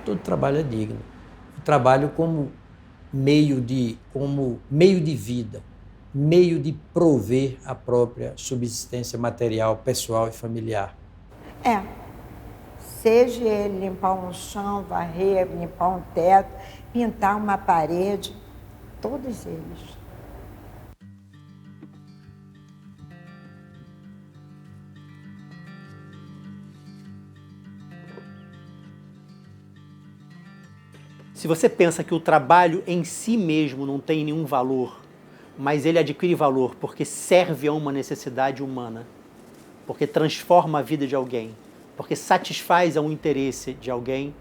todo trabalho é digno. O trabalho como meio de vida, meio de prover a própria subsistência material, pessoal e familiar. Seja ele limpar um chão, varrer, limpar um teto, pintar uma parede, todos eles. Se você pensa que o trabalho em si mesmo não tem nenhum valor, mas ele adquire valor porque serve a uma necessidade humana, porque transforma a vida de alguém, porque satisfaz a um interesse de alguém,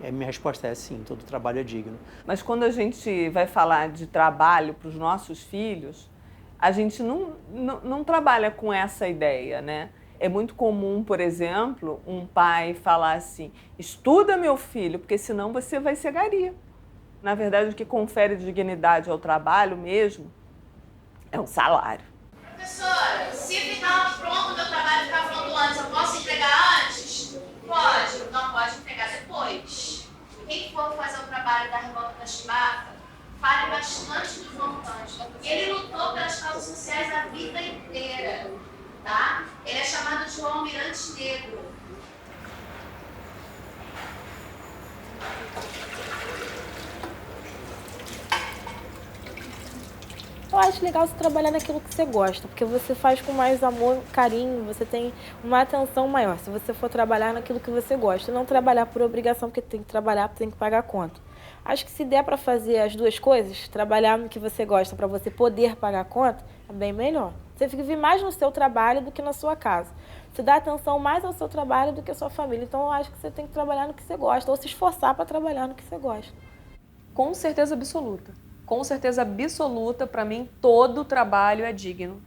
a minha resposta é sim, todo trabalho é digno. Mas quando a gente vai falar de trabalho para os nossos filhos, a gente não trabalha com essa ideia, né? É muito comum, por exemplo, um pai falar assim, estuda meu filho, porque senão você vai ser gari. Na verdade, o que confere dignidade ao trabalho mesmo é um salário. Professora, se ficar pronto, meu trabalho ficar pronto antes, eu posso entregar antes? Pode, não pode entregar depois. Quem for fazer o trabalho da revolta da Chimata, fale bastante dos voltantes. Ele lutou pelas causas sociais a vida inteira, tá? Ele é chamado de o almirante negro. Eu acho legal você trabalhar naquilo que você gosta, porque você faz com mais amor, carinho, você tem uma atenção maior se você for trabalhar naquilo que você gosta, e não trabalhar por obrigação, porque tem que trabalhar, porque tem que pagar a conta. Acho que se der para fazer as duas coisas, trabalhar no que você gosta para você poder pagar a conta, é bem melhor. Você vive mais no seu trabalho do que na sua casa. Você dá atenção mais ao seu trabalho do que à sua família. Então, eu acho que você tem que trabalhar no que você gosta, ou se esforçar para trabalhar no que você gosta. Com certeza absoluta. Com certeza absoluta, para mim, todo trabalho é digno.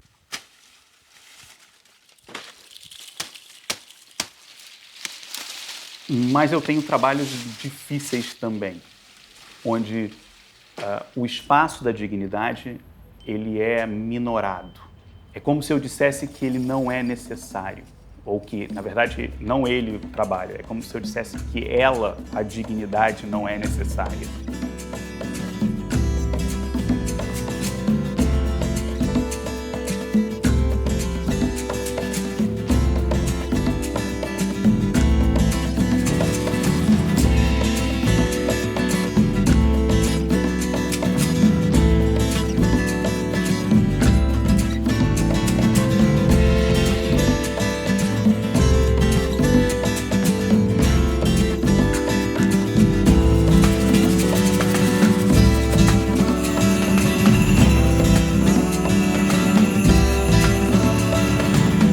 Mas eu tenho trabalhos difíceis também, onde o espaço da dignidade ele é minorado. É como se eu dissesse que ele não é necessário, ou que, na verdade, não ele o trabalho. É como se eu dissesse que ela, a dignidade, não é necessária.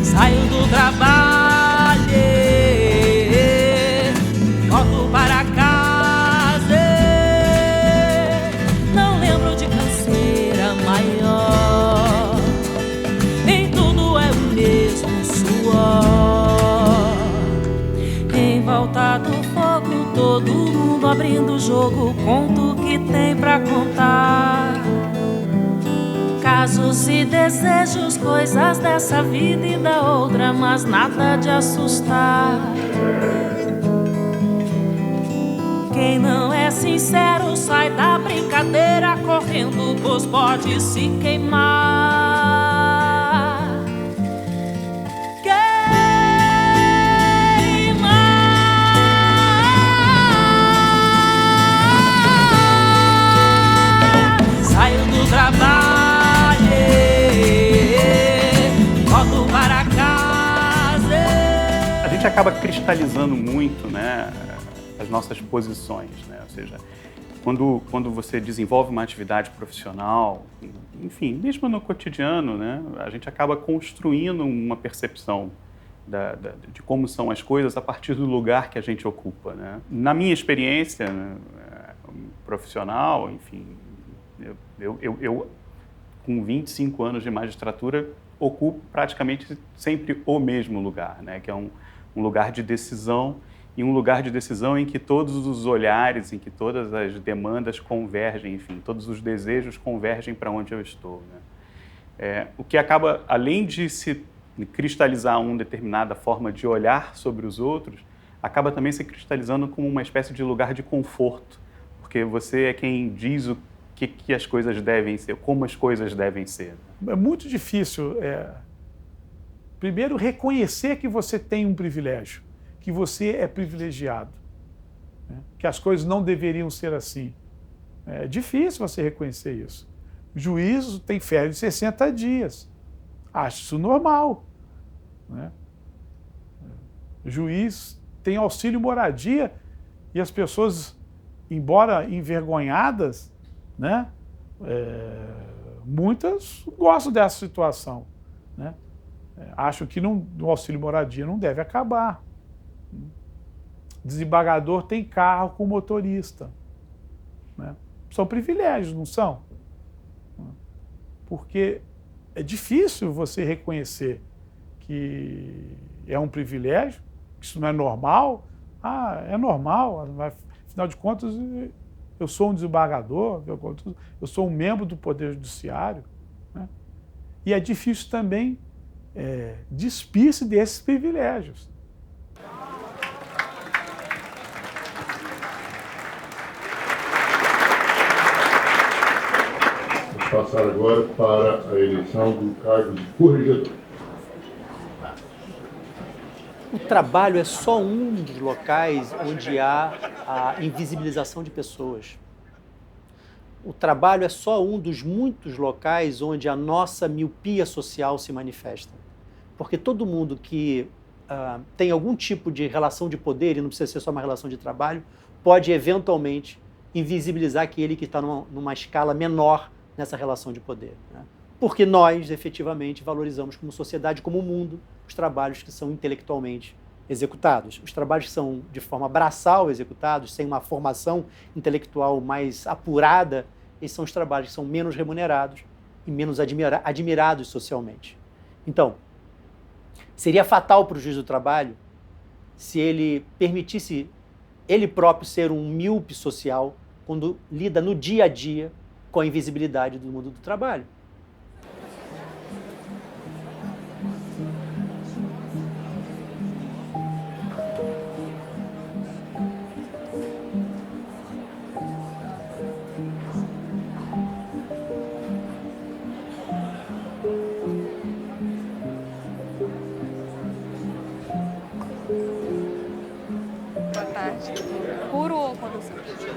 Saio do trabalho, volto para casa, não lembro de canseira maior, em tudo é o mesmo suor. Em volta do fogo, todo mundo abrindo o jogo, conto o que tem pra contar. Casos e desejos, coisas dessa vida e da outra, mas nada de assustar. Quem não é sincero sai da brincadeira correndo, pois pode se queimar. Saio do trabalho, A gente acaba cristalizando muito, né, as nossas posições, né? Ou seja, quando você desenvolve uma atividade profissional, enfim, mesmo no cotidiano, né, a gente acaba construindo uma percepção de como são as coisas a partir do lugar que a gente ocupa, né? Na minha experiência, né, profissional, enfim, eu com 25 anos de magistratura ocupo praticamente sempre o mesmo lugar, né, que é um lugar de decisão, e um lugar de decisão em que todos os olhares, em que todas as demandas convergem, enfim, todos os desejos convergem para onde eu estou, né? O que acaba, além de se cristalizar uma determinada forma de olhar sobre os outros, acaba também se cristalizando como uma espécie de lugar de conforto, porque você é quem diz o que as coisas devem ser, como as coisas devem ser. É muito difícil, primeiro, reconhecer que você tem um privilégio, que você é privilegiado, né? Que as coisas não deveriam ser assim. É difícil você reconhecer isso. O juízo tem férias de 60 dias. Acho isso normal, né? O juiz tem auxílio moradia e as pessoas, embora envergonhadas, né, muitas gostam dessa situação, né? Acham que o auxílio moradia não deve acabar. Desembargador tem carro com motorista, né? São privilégios, não são? Porque é difícil você reconhecer que é um privilégio, que isso não é normal. É normal, afinal de contas, eu sou um desembargador, eu sou um membro do Poder Judiciário, né? E é difícil também despir-se desses privilégios. Vamos passar agora para a eleição do cargo de corregedor. O trabalho é só um dos locais onde há a invisibilização de pessoas. O trabalho é só um dos muitos locais onde a nossa miopia social se manifesta. Porque todo mundo que tem algum tipo de relação de poder, e não precisa ser só uma relação de trabalho, pode eventualmente invisibilizar aquele que está numa escala menor nessa relação de poder, né? Porque nós, efetivamente, valorizamos como sociedade, como mundo, os trabalhos que são intelectualmente executados. Os trabalhos que são de forma braçal executados, sem uma formação intelectual mais apurada, esses são os trabalhos que são menos remunerados e menos admirados socialmente. Então, seria fatal para o juiz do trabalho se ele permitisse ele próprio ser um míope social quando lida no dia a dia com a invisibilidade do mundo do trabalho. Boa tarde. Puro ou condensados?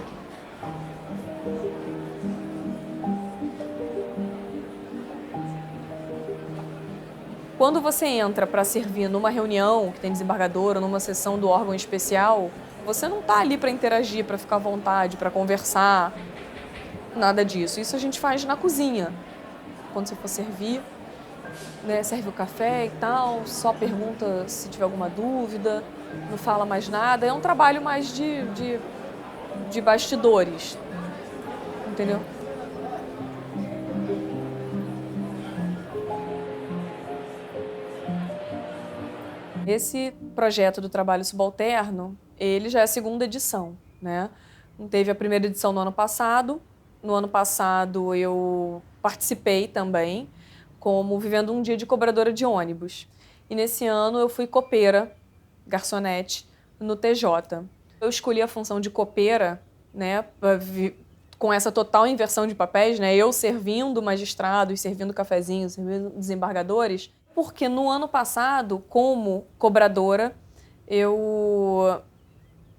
Quando você entra para servir numa reunião que tem desembargador ou numa sessão do órgão especial, você não está ali para interagir, para ficar à vontade, para conversar, nada disso. Isso a gente faz na cozinha. Quando você for servir, né, serve o café e tal, só pergunta se tiver alguma dúvida, não fala mais nada. É um trabalho mais de bastidores, entendeu? Esse projeto do trabalho subalterno, ele já é a segunda edição, né? Teve a primeira edição no ano passado. No ano passado eu participei também, como vivendo um dia de cobradora de ônibus. E nesse ano eu fui copeira, garçonete, no TJ. Eu escolhi a função de copeira, né, com essa total inversão de papéis, né? Eu servindo magistrados, servindo cafezinhos, servindo desembargadores, porque no ano passado, como cobradora, eu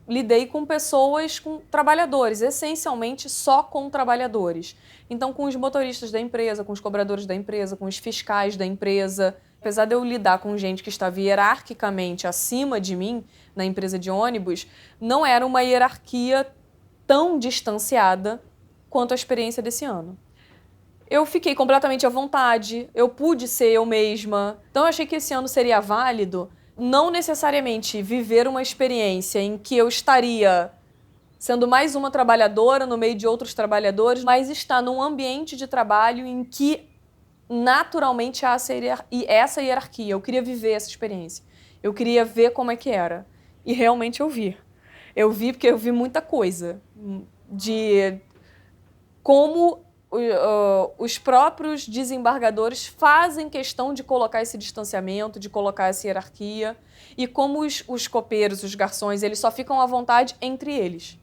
lidei com pessoas, com trabalhadores, essencialmente só com trabalhadores. Então, com os motoristas da empresa, com os cobradores da empresa, com os fiscais da empresa. Apesar de eu lidar com gente que estava hierarquicamente acima de mim na empresa de ônibus, não era uma hierarquia tão distanciada quanto a experiência desse ano. Eu fiquei completamente à vontade, eu pude ser eu mesma. Então eu achei que esse ano seria válido não necessariamente viver uma experiência em que eu estaria sendo mais uma trabalhadora no meio de outros trabalhadores, mas estar num ambiente de trabalho em que naturalmente há essa hierarquia. Eu queria viver essa experiência. Eu queria ver como é que era. E realmente eu vi. Eu vi porque eu vi muita coisa de como os próprios desembargadores fazem questão de colocar esse distanciamento, de colocar essa hierarquia, e como os copeiros, os garçons, eles só ficam à vontade entre eles.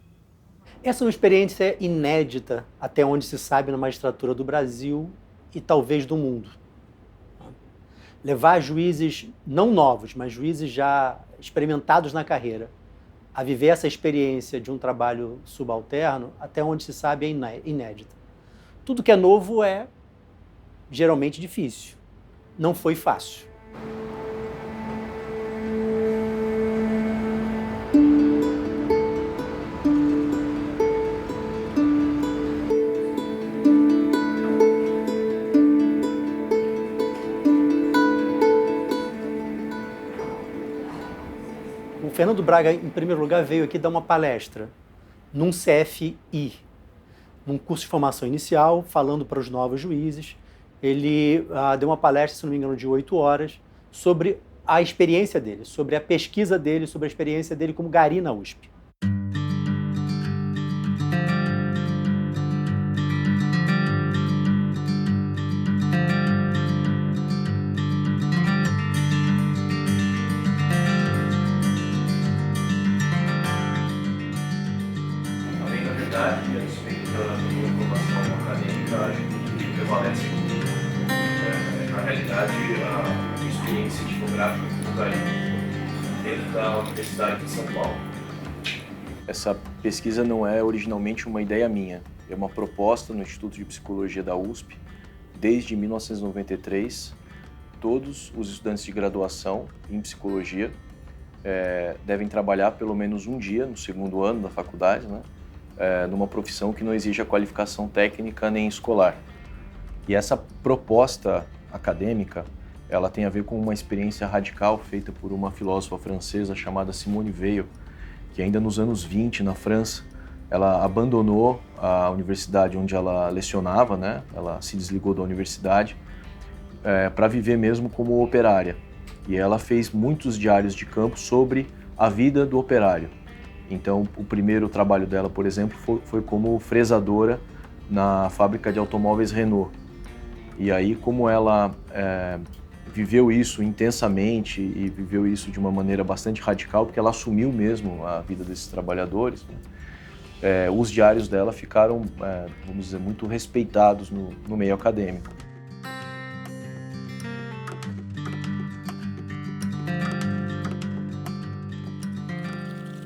Essa é uma experiência inédita, até onde se sabe, na magistratura do Brasil e talvez do mundo. Levar juízes não novos, mas juízes já experimentados na carreira, a viver essa experiência de um trabalho subalterno, até onde se sabe, é inédita. Tudo que é novo é geralmente difícil. Não foi fácil. O Fernando Braga, em primeiro lugar, veio aqui dar uma palestra num CFI, num curso de formação inicial, falando para os novos juízes. Ele deu uma palestra, se não me engano, de 8 horas, sobre a experiência dele, sobre a pesquisa dele, sobre a experiência dele como gari na USP. Na realidade, a experiência tipográfica do Gari dentro da Universidade de São Paulo. Essa pesquisa não é originalmente uma ideia minha, é uma proposta no Instituto de Psicologia da USP. Desde 1993, todos os estudantes de graduação em psicologia devem trabalhar pelo menos um dia no segundo ano da faculdade, né? Numa profissão que não exige a qualificação técnica nem escolar. E essa proposta acadêmica, ela tem a ver com uma experiência radical feita por uma filósofa francesa chamada Simone Weil, que ainda nos anos 20, na França, ela abandonou a universidade onde ela lecionava, né? Ela se desligou da universidade para viver mesmo como operária. E ela fez muitos diários de campo sobre a vida do operário. Então, o primeiro trabalho dela, por exemplo, foi como fresadora na fábrica de automóveis Renault. E aí, como ela viveu isso intensamente e viveu isso de uma maneira bastante radical, porque ela assumiu mesmo a vida desses trabalhadores, né? Os diários dela ficaram, vamos dizer, muito respeitados no meio acadêmico.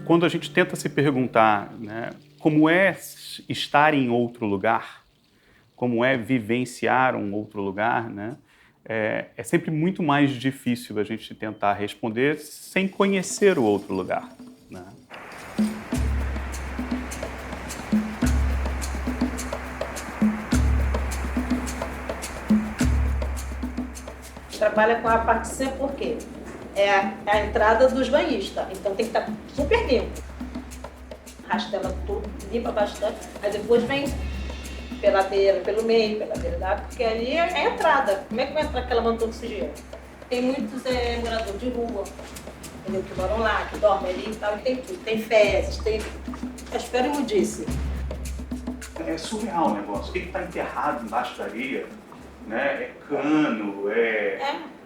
Quando a gente tenta se perguntar, né, como é estar em outro lugar, como é vivenciar um outro lugar, né, é sempre muito mais difícil a gente tentar responder sem conhecer o outro lugar, né? Trabalha com a parte C por quê? É a entrada dos banhistas, então tem que estar super limpo. Rastela tudo, limpa bastante, aí depois vem pela beira, pelo meio, pela beira da água, porque ali é a entrada. Como é que vai entrar aquela manta de oxigênio? Tem muitos moradores de rua, entendeu? Que moram lá, que dormem ali e tal, e tem tudo. Tem fezes, tem... espero que eu disse. É surreal o negócio. O que está enterrado embaixo da areia? Né? É cano,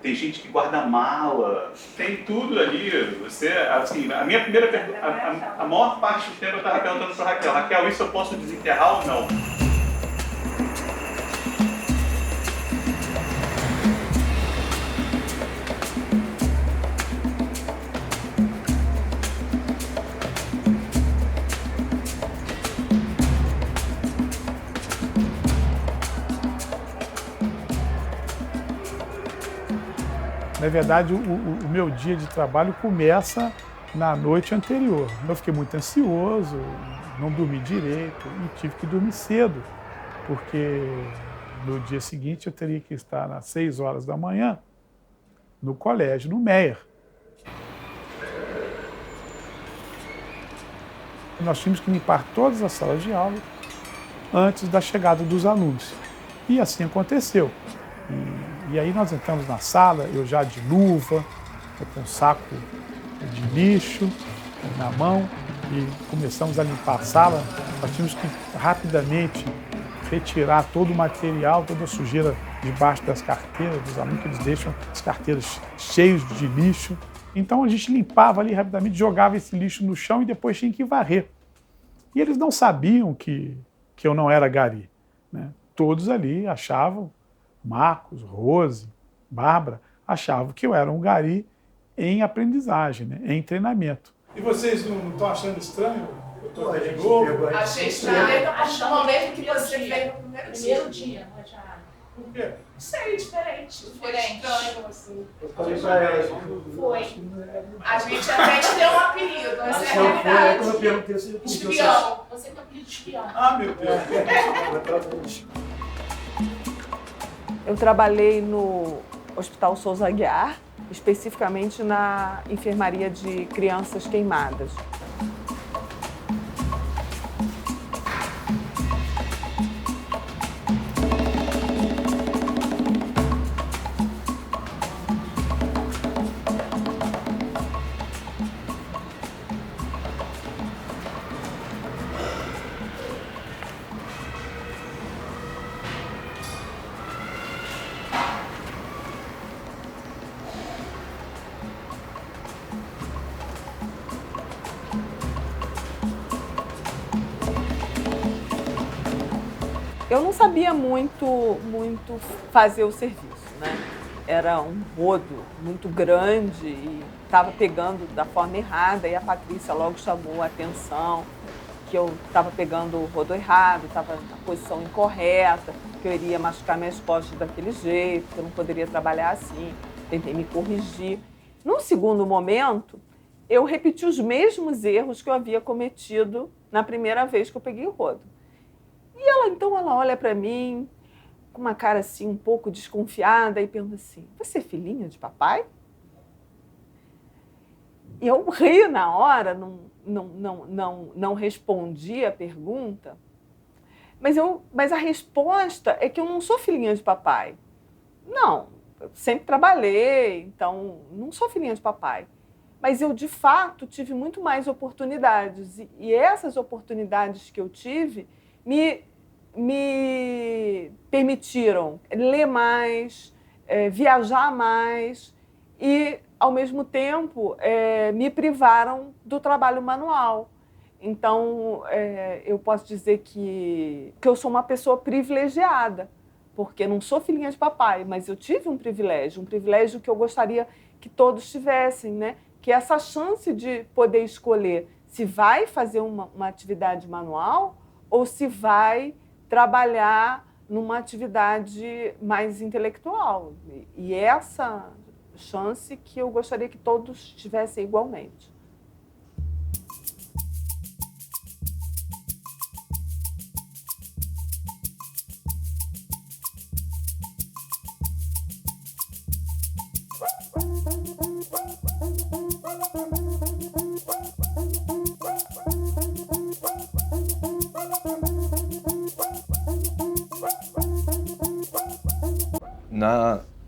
tem gente que guarda mala, tem tudo ali. Você, assim, a minha primeira pergunta, a maior parte do tempo eu estava perguntando para Raquel: Raquel, isso eu posso desenterrar ou não? Na verdade, o meu dia de trabalho começa na noite anterior. Eu fiquei muito ansioso, não dormi direito e tive que dormir cedo, porque no dia seguinte eu teria que estar às 6 horas da manhã no colégio, no Meyer. Nós tínhamos que limpar todas as salas de aula antes da chegada dos alunos. E assim aconteceu. E aí nós entramos na sala, eu já de luva, com um saco de lixo na mão, e começamos a limpar a sala. Nós tínhamos que rapidamente retirar todo o material, toda a sujeira debaixo das carteiras dos alunos, que eles deixam as carteiras cheias de lixo. Então a gente limpava ali rapidamente, jogava esse lixo no chão e depois tinha que varrer. E eles não sabiam que eu não era gari, né? Todos ali achavam, Marcos, Rose, Bárbara, achavam que eu era um gari em aprendizagem, né? Em treinamento. E vocês não estão achando estranho? Eu tô de novo? Achei estranho a partir do momento que você veio no primeiro dia. Por quê? Não sei, diferente. Estranho, assim. Eu falei pra elas. Foi. A gente até te deu um apelido, essa é a realidade. Quando eu perguntei se espião. Você tem apelido de espião. Ah, meu Deus. Eu trabalhei no Hospital Souza Aguiar, especificamente na enfermaria de crianças queimadas. Eu não sabia muito fazer o serviço, né? Era um rodo muito grande e estava pegando da forma errada, e a Patrícia logo chamou a atenção que eu estava pegando o rodo errado, estava na posição incorreta, que eu iria machucar minhas costas daquele jeito, que eu não poderia trabalhar assim. Tentei me corrigir. Num segundo momento, eu repeti os mesmos erros que eu havia cometido na primeira vez que eu peguei o rodo. E ela olha para mim com uma cara assim um pouco desconfiada e pergunta assim: "Você é filhinha de papai?" E eu ri na hora, não respondi a pergunta, mas a resposta é que eu não sou filhinha de papai. Não, eu sempre trabalhei, então não sou filhinha de papai. Mas eu, de fato, tive muito mais oportunidades. E essas oportunidades que eu tive me permitiram ler mais, viajar mais e, ao mesmo tempo, me privaram do trabalho manual. Então, eu posso dizer que eu sou uma pessoa privilegiada, porque não sou filhinha de papai, mas eu tive um privilégio que eu gostaria que todos tivessem, né? Que é essa chance de poder escolher se vai fazer uma atividade manual ou se vai trabalhar numa atividade mais intelectual. E essa chance que eu gostaria que todos tivessem igualmente.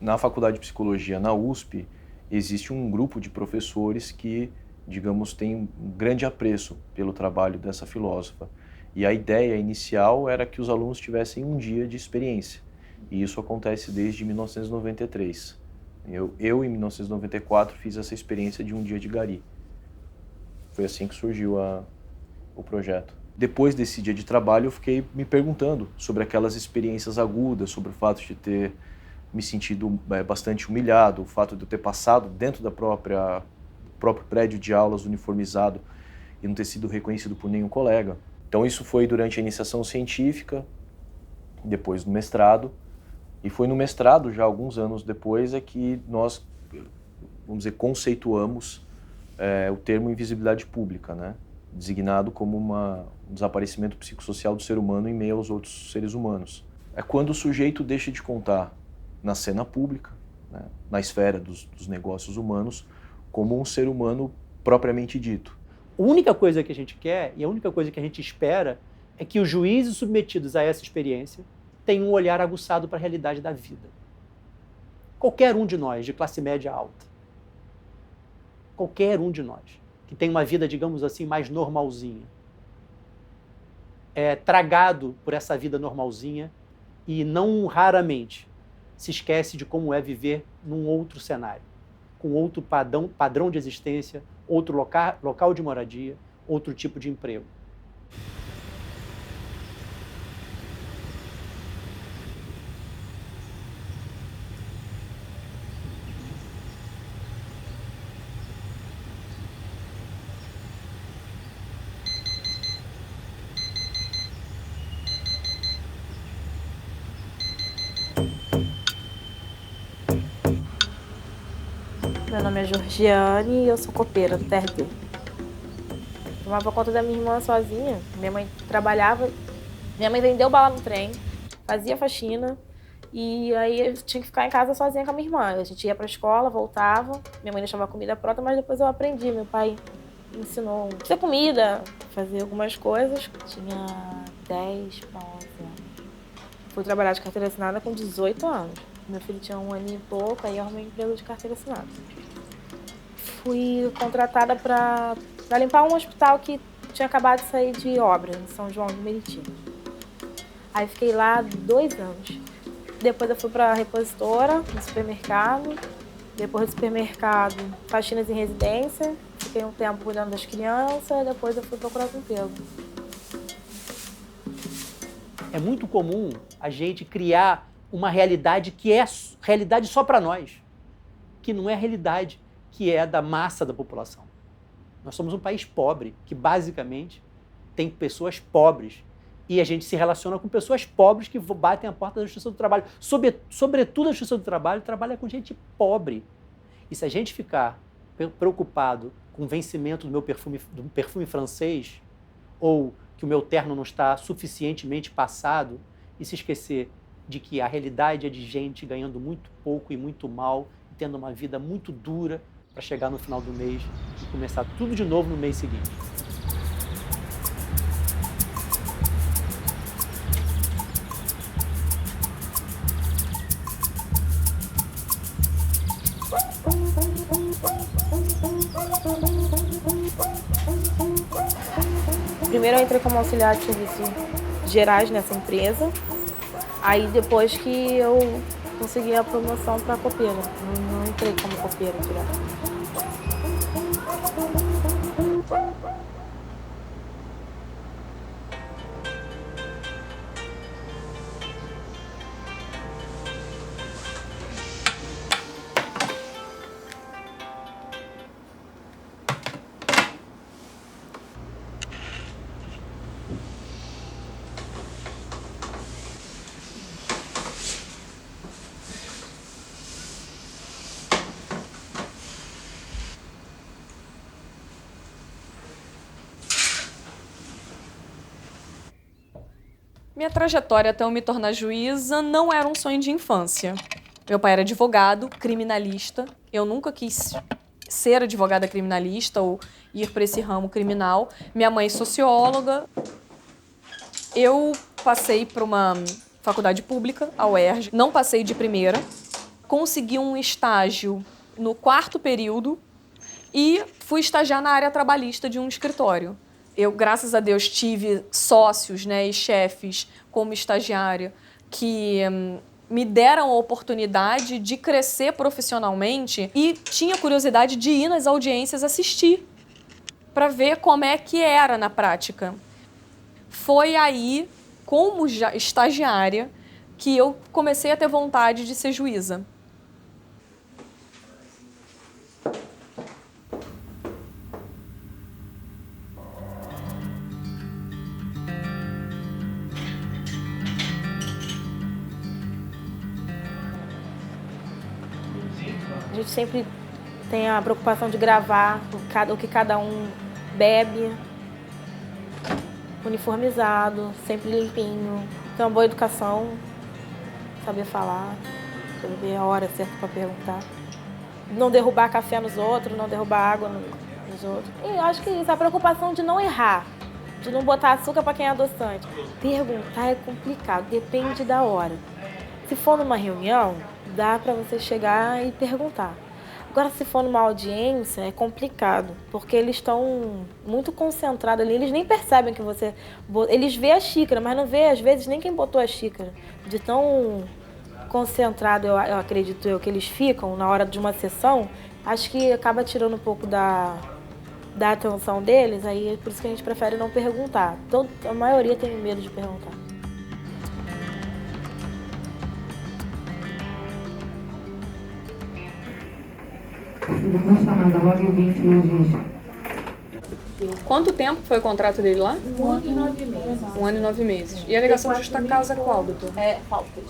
Na Faculdade de Psicologia, na USP, existe um grupo de professores que, digamos, tem um grande apreço pelo trabalho dessa filósofa. E a ideia inicial era que os alunos tivessem um dia de experiência. E isso acontece desde 1993. Eu em 1994, fiz essa experiência de um dia de gari. Foi assim que surgiu o projeto. Depois desse dia de trabalho, eu fiquei me perguntando sobre aquelas experiências agudas, sobre o fato de ter me sentido bastante humilhado, o fato de eu ter passado dentro do próprio prédio de aulas uniformizado e não ter sido reconhecido por nenhum colega. Então isso foi durante a iniciação científica, depois no mestrado, e foi no mestrado, já alguns anos depois, é que nós, vamos dizer, conceituamos o termo invisibilidade pública, né? Designado como um desaparecimento psicossocial do ser humano em meio aos outros seres humanos. É quando o sujeito deixa de contar na cena pública, né, na esfera dos negócios humanos, como um ser humano propriamente dito. A única coisa que a gente quer e a única coisa que a gente espera é que os juízes submetidos a essa experiência tenham um olhar aguçado para a realidade da vida. Qualquer um de nós, de classe média alta, qualquer um de nós, que tem uma vida, digamos assim, mais normalzinha, tragado por essa vida normalzinha e não raramente se esquece de como é viver num outro cenário, com outro padrão de existência, outro local de moradia, outro tipo de emprego. Meu nome é Georgiane e eu sou copeira do TRT. Tomava conta da minha irmã sozinha. Minha mãe trabalhava, minha mãe vendeu bala no trem, fazia faxina e aí eu tinha que ficar em casa sozinha com a minha irmã. A gente ia pra escola, voltava, minha mãe deixava a comida pronta, mas depois eu aprendi. Meu pai me ensinou a fazer comida, fazer algumas coisas. Tinha 10 para 11 anos. Fui trabalhar de carteira assinada com 18 anos. Meu filho tinha 1 ano e pouco, aí eu arrumei um emprego de carteira assinada. Fui contratada para limpar um hospital que tinha acabado de sair de obra, em São João do Meriti. Aí fiquei lá 2 anos. Depois eu fui para a repositora, no supermercado. Depois do supermercado, faxinas em residência. Fiquei um tempo cuidando das crianças, depois eu fui procurar outro emprego. É muito comum a gente criar uma realidade que é realidade só para nós, que não é a realidade que é da massa da população. Nós somos um país pobre, que basicamente tem pessoas pobres, e a gente se relaciona com pessoas pobres que batem a porta da Justiça do Trabalho. Sobretudo a Justiça do Trabalho trabalha com gente pobre. E se a gente ficar preocupado com o vencimento do perfume francês, ou que o meu terno não está suficientemente passado, e se esquecer de que a realidade é de gente ganhando muito pouco e muito mal, tendo uma vida muito dura para chegar no final do mês e começar tudo de novo no mês seguinte. Primeiro eu entrei como auxiliar de serviços gerais nessa empresa. Aí depois que eu consegui a promoção para copeira. Não entrei como copeira direto. Minha trajetória até eu me tornar juíza não era um sonho de infância. Meu pai era advogado, criminalista. Eu nunca quis ser advogada criminalista ou ir para esse ramo criminal. Minha mãe socióloga. Eu passei para uma faculdade pública, a UERJ. Não passei de primeira. Consegui um estágio no 4º período e fui estagiar na área trabalhista de um escritório. Eu, graças a Deus, tive sócios, né, e chefes como estagiária que me deram a oportunidade de crescer profissionalmente e tinha curiosidade de ir nas audiências assistir para ver como é que era na prática. Foi aí, como estagiária, que eu comecei a ter vontade de ser juíza. A gente sempre tem a preocupação de gravar o que cada um bebe, uniformizado, sempre limpinho, ter uma boa educação, saber falar, saber a hora certa para perguntar. Não derrubar café nos outros, não derrubar água nos outros. E eu acho que isso, a preocupação de não errar, de não botar açúcar para quem é adoçante. Perguntar é complicado, depende da hora. Se for numa reunião, dá para você chegar e perguntar. Agora, se for numa audiência, é complicado, porque eles estão muito concentrados ali, eles nem percebem que você... Eles veem a xícara, mas não vê, às vezes, nem quem botou a xícara. De tão concentrado, eu acredito que eles ficam na hora de uma sessão, acho que acaba tirando um pouco da atenção deles, aí é por isso que a gente prefere não perguntar. A maioria tem medo de perguntar. Quanto tempo foi o contrato dele lá? 1 ano e 9 meses. 1 ano e 9 meses. E a alegação de justa causa qual, doutor? Faltas.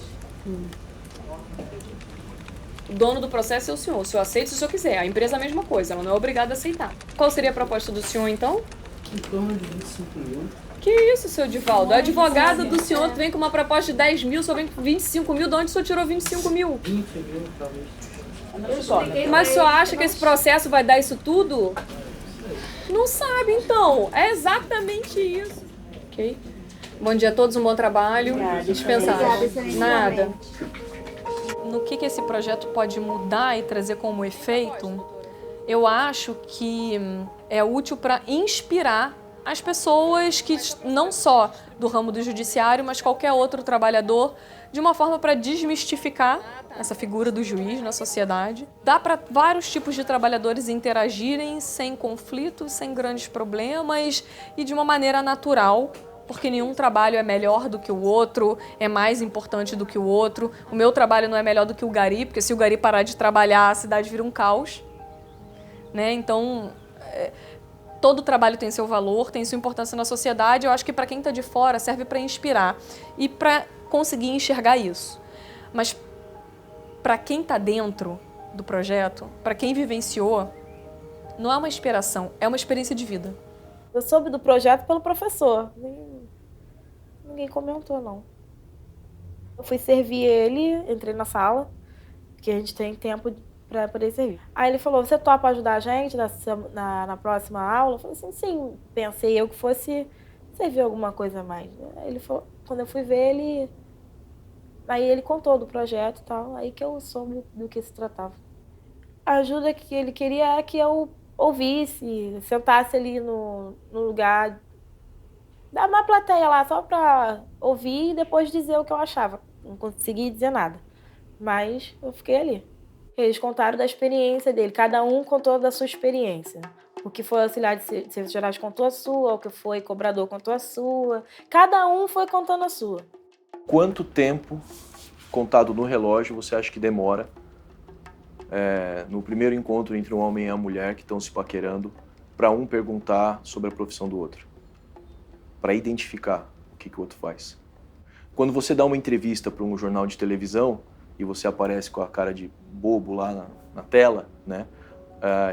O dono do processo é o senhor. O senhor aceita se o senhor quiser. A empresa é a mesma coisa, ela não é obrigada a aceitar. Qual seria a proposta do senhor, então? Em torno de 25 mil. Que isso, seu Divaldo? A advogada do senhor vem com uma proposta de 10 mil, o senhor vem com 25 mil. De onde o senhor tirou 25 mil? 20 mil, talvez. Mas o senhor acha que esse processo vai dar isso tudo? Não sabe, então. É exatamente isso. Ok? Bom dia a todos, um bom trabalho. Dispensado. Nada. No que esse projeto pode mudar e trazer como efeito, eu acho que é útil para inspirar as pessoas que não só do ramo do judiciário, mas qualquer outro trabalhador, de uma forma para desmistificar essa figura do juiz na sociedade. Dá para vários tipos de trabalhadores interagirem sem conflitos, sem grandes problemas e de uma maneira natural, porque nenhum trabalho é melhor do que o outro, é mais importante do que o outro. O meu trabalho não é melhor do que o Gari, porque se o Gari parar de trabalhar, a cidade vira um caos, né? Então, todo trabalho tem seu valor, tem sua importância na sociedade. Eu acho que para quem está de fora serve para inspirar e para conseguir enxergar isso. Mas para quem está dentro do projeto, para quem vivenciou, não é uma inspiração, é uma experiência de vida. Eu soube do projeto pelo professor. Ninguém comentou, não. Eu fui servir ele, entrei na sala, porque a gente tem tempo para poder servir. Aí ele falou, você topa ajudar a gente na próxima aula? Eu falei assim, sim. Pensei eu que fosse servir alguma coisa a mais. Aí ele falou, quando eu fui ver, aí ele contou do projeto e tal, aí que eu soube do que se tratava. A ajuda que ele queria é que eu ouvisse, sentasse ali no lugar, dar uma plateia lá só para ouvir e depois dizer o que eu achava. Não consegui dizer nada, mas eu fiquei ali. Eles contaram da experiência dele, cada um contou da sua experiência. O que foi auxiliar de serviços gerais contou a sua, o que foi cobrador contou a sua. Cada um foi contando a sua. Quanto tempo, contado no relógio, você acha que demora no primeiro encontro entre um homem e a mulher que estão se paquerando, para um perguntar sobre a profissão do outro? Para identificar o que o outro faz. Quando você dá uma entrevista para um jornal de televisão e você aparece com a cara de bobo lá na tela, né?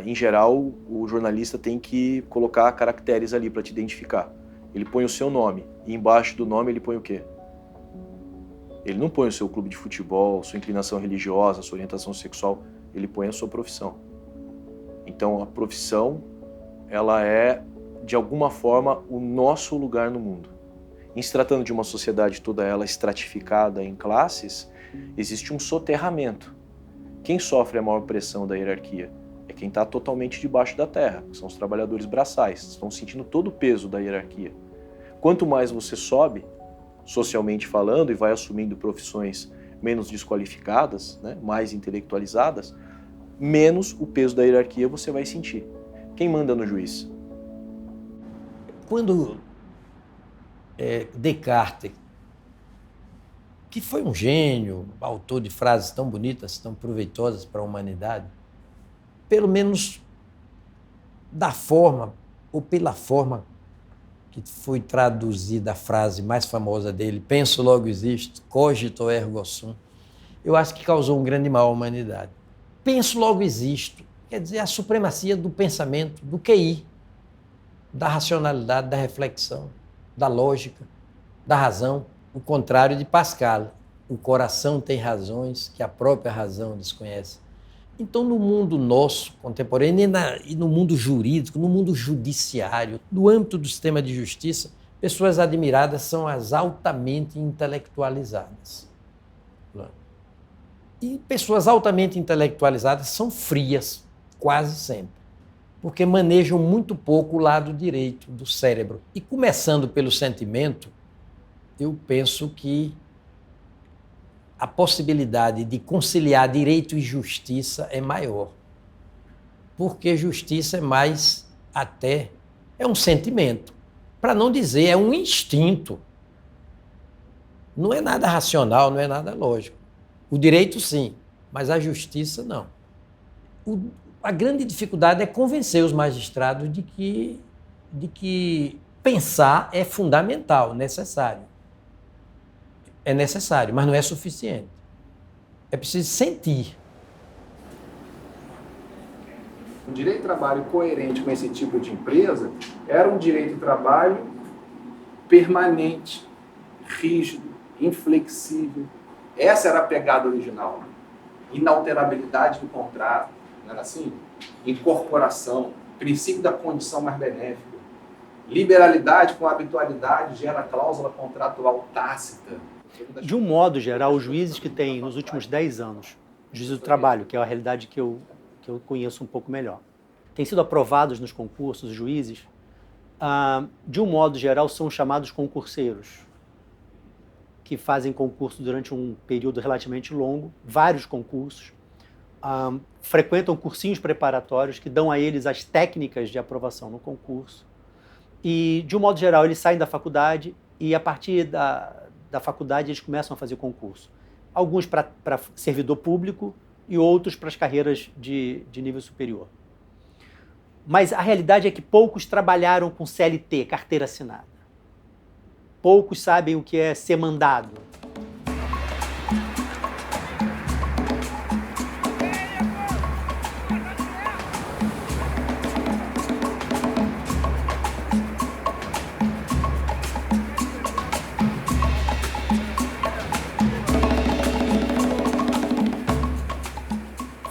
Em geral, o jornalista tem que colocar caracteres ali para te identificar. Ele põe o seu nome e embaixo do nome ele põe o quê? Ele não põe o seu clube de futebol, sua inclinação religiosa, sua orientação sexual, ele põe a sua profissão. Então a profissão, ela é, de alguma forma, o nosso lugar no mundo. Em se tratando de uma sociedade toda ela estratificada em classes, existe um soterramento. Quem sofre a maior pressão da hierarquia? É quem está totalmente debaixo da terra, que são os trabalhadores braçais, estão sentindo todo o peso da hierarquia. Quanto mais você sobe, socialmente falando, e vai assumindo profissões menos desqualificadas, né, mais intelectualizadas, menos o peso da hierarquia você vai sentir. Quem manda no juiz? Quando Descartes, que foi um gênio, autor de frases tão bonitas, tão proveitosas para a humanidade, pelo menos da forma, ou pela forma que foi traduzida a frase mais famosa dele, penso logo existo, cogito ergo sum, eu acho que causou um grande mal à humanidade. Penso logo existo, quer dizer, a supremacia do pensamento, do QI, da racionalidade, da reflexão, da lógica, da razão, o contrário de Pascal. O coração tem razões que a própria razão desconhece. Então, no mundo nosso, contemporâneo, e no mundo jurídico, no mundo judiciário, no âmbito do sistema de justiça, pessoas admiradas são as altamente intelectualizadas. E pessoas altamente intelectualizadas são frias. quase sempre, porque manejam muito pouco o lado direito do cérebro. E começando pelo sentimento, eu penso que a possibilidade de conciliar direito e justiça é maior, porque justiça é mais até, é um sentimento, para não dizer, é um instinto. Não é nada racional, não é nada lógico. O direito, sim, mas a justiça, não. A grande dificuldade é convencer os magistrados de que pensar é fundamental, necessário. É necessário, mas não é suficiente. É preciso sentir. Um direito de trabalho coerente com esse tipo de empresa era um direito de trabalho permanente, rígido, inflexível. Essa era a pegada original. Inalterabilidade do contrato, não era assim? Incorporação, princípio da condição mais benéfica. Liberalidade com habitualidade gera cláusula contratual tácita. De um modo geral, os juízes que têm, nos últimos 10 anos, juízes do trabalho, que é a realidade que eu conheço um pouco melhor, têm sido aprovados nos concursos, os juízes, de um modo geral, são chamados concurseiros, que fazem concurso durante um período relativamente longo, vários concursos, frequentam cursinhos preparatórios que dão a eles as técnicas de aprovação no concurso. E, de um modo geral, eles saem da faculdade e, a partir da faculdade, eles começam a fazer concurso. Alguns para servidor público e outros para as carreiras de nível superior. Mas a realidade é que poucos trabalharam com CLT, carteira assinada. Poucos sabem o que é ser mandado.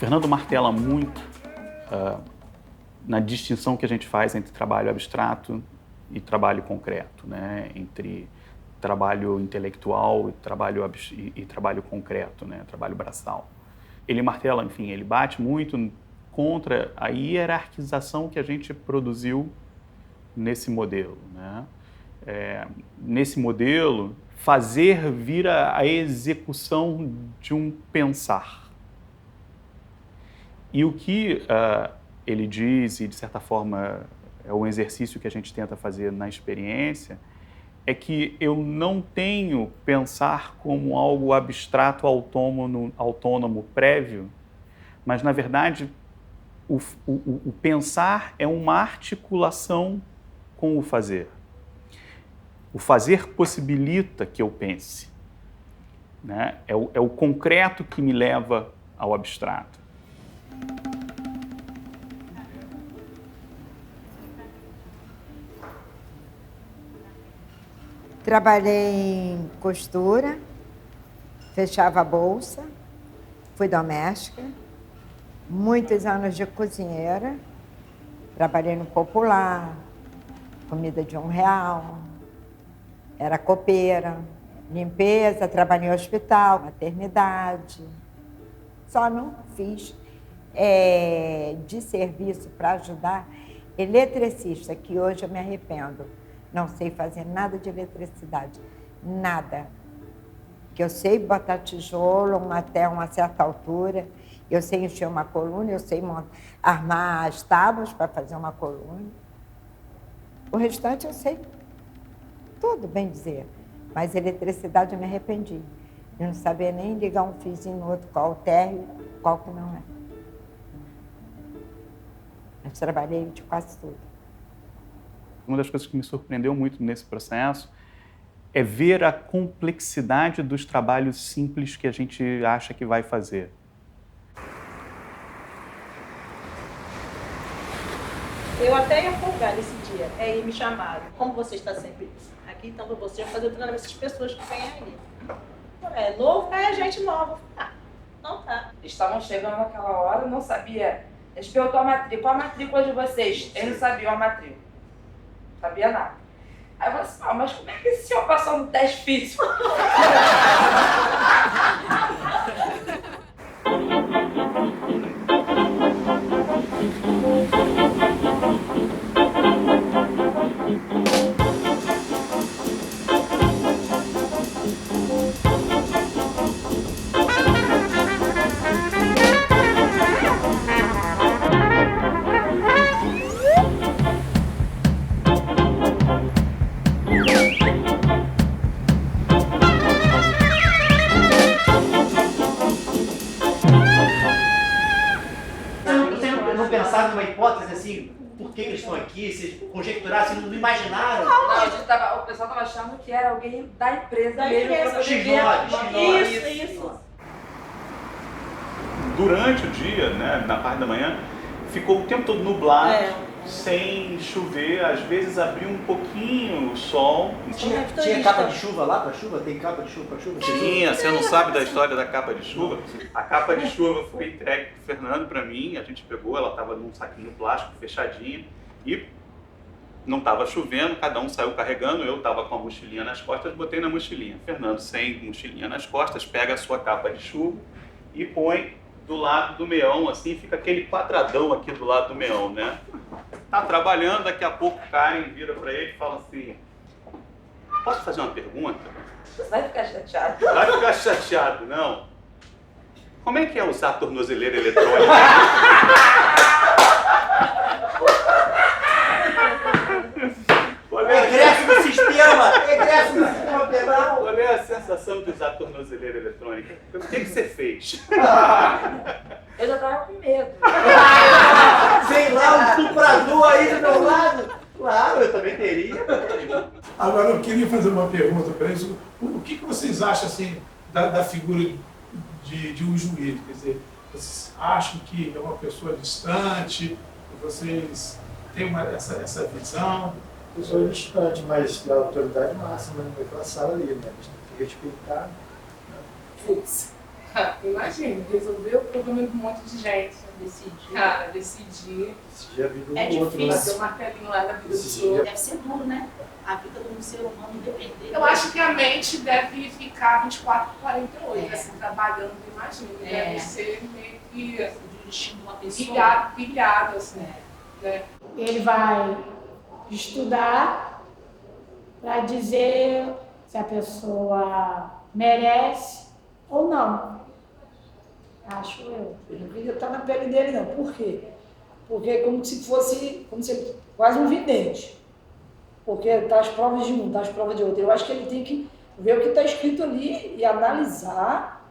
Fernando martela muito na distinção que a gente faz entre trabalho abstrato e trabalho concreto, né? Entre trabalho intelectual e trabalho concreto, né? Trabalho braçal. Ele martela, enfim, ele bate muito contra a hierarquização que a gente produziu nesse modelo, né? Nesse modelo, fazer vira a execução de um pensar. E o que ele diz, e de certa forma é um exercício que a gente tenta fazer na experiência, é que eu não tenho pensar como algo abstrato, autônomo prévio, mas, na verdade, o pensar é uma articulação com o fazer. O fazer possibilita que eu pense, né? É o concreto que me leva ao abstrato. Trabalhei em costura, fechava a bolsa, fui doméstica, muitos anos de cozinheira, trabalhei no Popular, comida de R$1, era copeira, limpeza, trabalhei em hospital, maternidade. Só não fiz de serviço para ajudar eletricista, que hoje eu me arrependo. Não sei fazer nada de eletricidade, nada. Que eu sei botar tijolo até uma certa altura, eu sei encher uma coluna, eu sei armar as tábuas para fazer uma coluna. O restante eu sei tudo, bem dizer. Mas eletricidade eu me arrependi. Eu não sabia nem ligar um fiozinho no outro, qual o térreo, qual que não é. Mas trabalhei de quase tudo. Uma das coisas que me surpreendeu muito nesse processo é ver a complexidade dos trabalhos simples que a gente acha que vai fazer. Eu até ia folgar nesse dia, aí me chamaram. Como você está sempre aqui, então você vai fazer o treinamento dessas pessoas que vêm aí. É novo, é gente nova. Não tá. Estavam chegando naquela hora, não sabia. Eles perguntou a matrícula. Qual a matrícula de vocês? Eles não sabiam a matrícula. Não sabia nada. Aí eu falei assim, mas como é que esse senhor passou no teste físico? assim, por que eles estão aqui? Vocês conjecturaram, vocês não imaginaram? Não, o pessoal tava achando que era alguém da empresa Da mesmo. empresa. pra poder ver. Isso. Durante o dia, né, na parte da manhã, ficou o tempo todo nublado, sem chover. Às vezes abriu um pouquinho o sol. Tinha capa de chuva lá para chuva? Tem capa de chuva para chuva? Tinha, você não sabe da história da capa de chuva? A capa de chuva foi entregue pro Fernando para mim, a gente pegou, ela estava num saquinho plástico fechadinho e não estava chovendo, cada um saiu carregando, eu estava com a mochilinha nas costas, botei na mochilinha. Fernando, sem mochilinha nas costas, pega a sua capa de chuva e põe do lado do meão, assim, fica aquele quadradão aqui do lado do meão, né? Tá trabalhando, daqui a pouco Karen vira para ele e fala assim: posso fazer uma pergunta? Você vai ficar chateado. Vai ficar chateado, não? Como é que é usar a tornozeleira eletrônica? Egresso do sistema! Egresso do sistema penal! Qual é a sensação de usar a tornozeleira eletrônica? O que você fez? Eu já tava com medo. Sei lá, um estuprador aí do meu lado! Claro, eu também teria. Agora, eu queria fazer uma pergunta para eles. O que vocês acham assim, da figura de um juiz? Quer dizer, vocês acham que é uma pessoa distante? Vocês têm essa visão? Pessoa distante, mas da autoridade máxima, naquela sala ali, né? A gente tem que respeitar. Putz, imagina, resolver o problema de um monte de gente. Decidir. Cara, decidir. Decidir a vida do é outro. Difícil, Né? fazer o martelinho lá da vida Decidir. do outro. Deve ser duro, né? A vida de um ser humano depender. Eu acho que a mente deve ficar 24 por 48, assim, trabalhando, imagina. Deve ser meio que o destino de uma pessoa. Pilhado, assim. Né? Ele vai estudar para dizer se a pessoa merece ou não. Acho eu. Eu não queria estar na pele dele, não. Por quê? Porque é como se fosse quase um vidente. Porque está as provas de um, está as provas de outro. Eu acho que ele tem que ver o que está escrito ali e analisar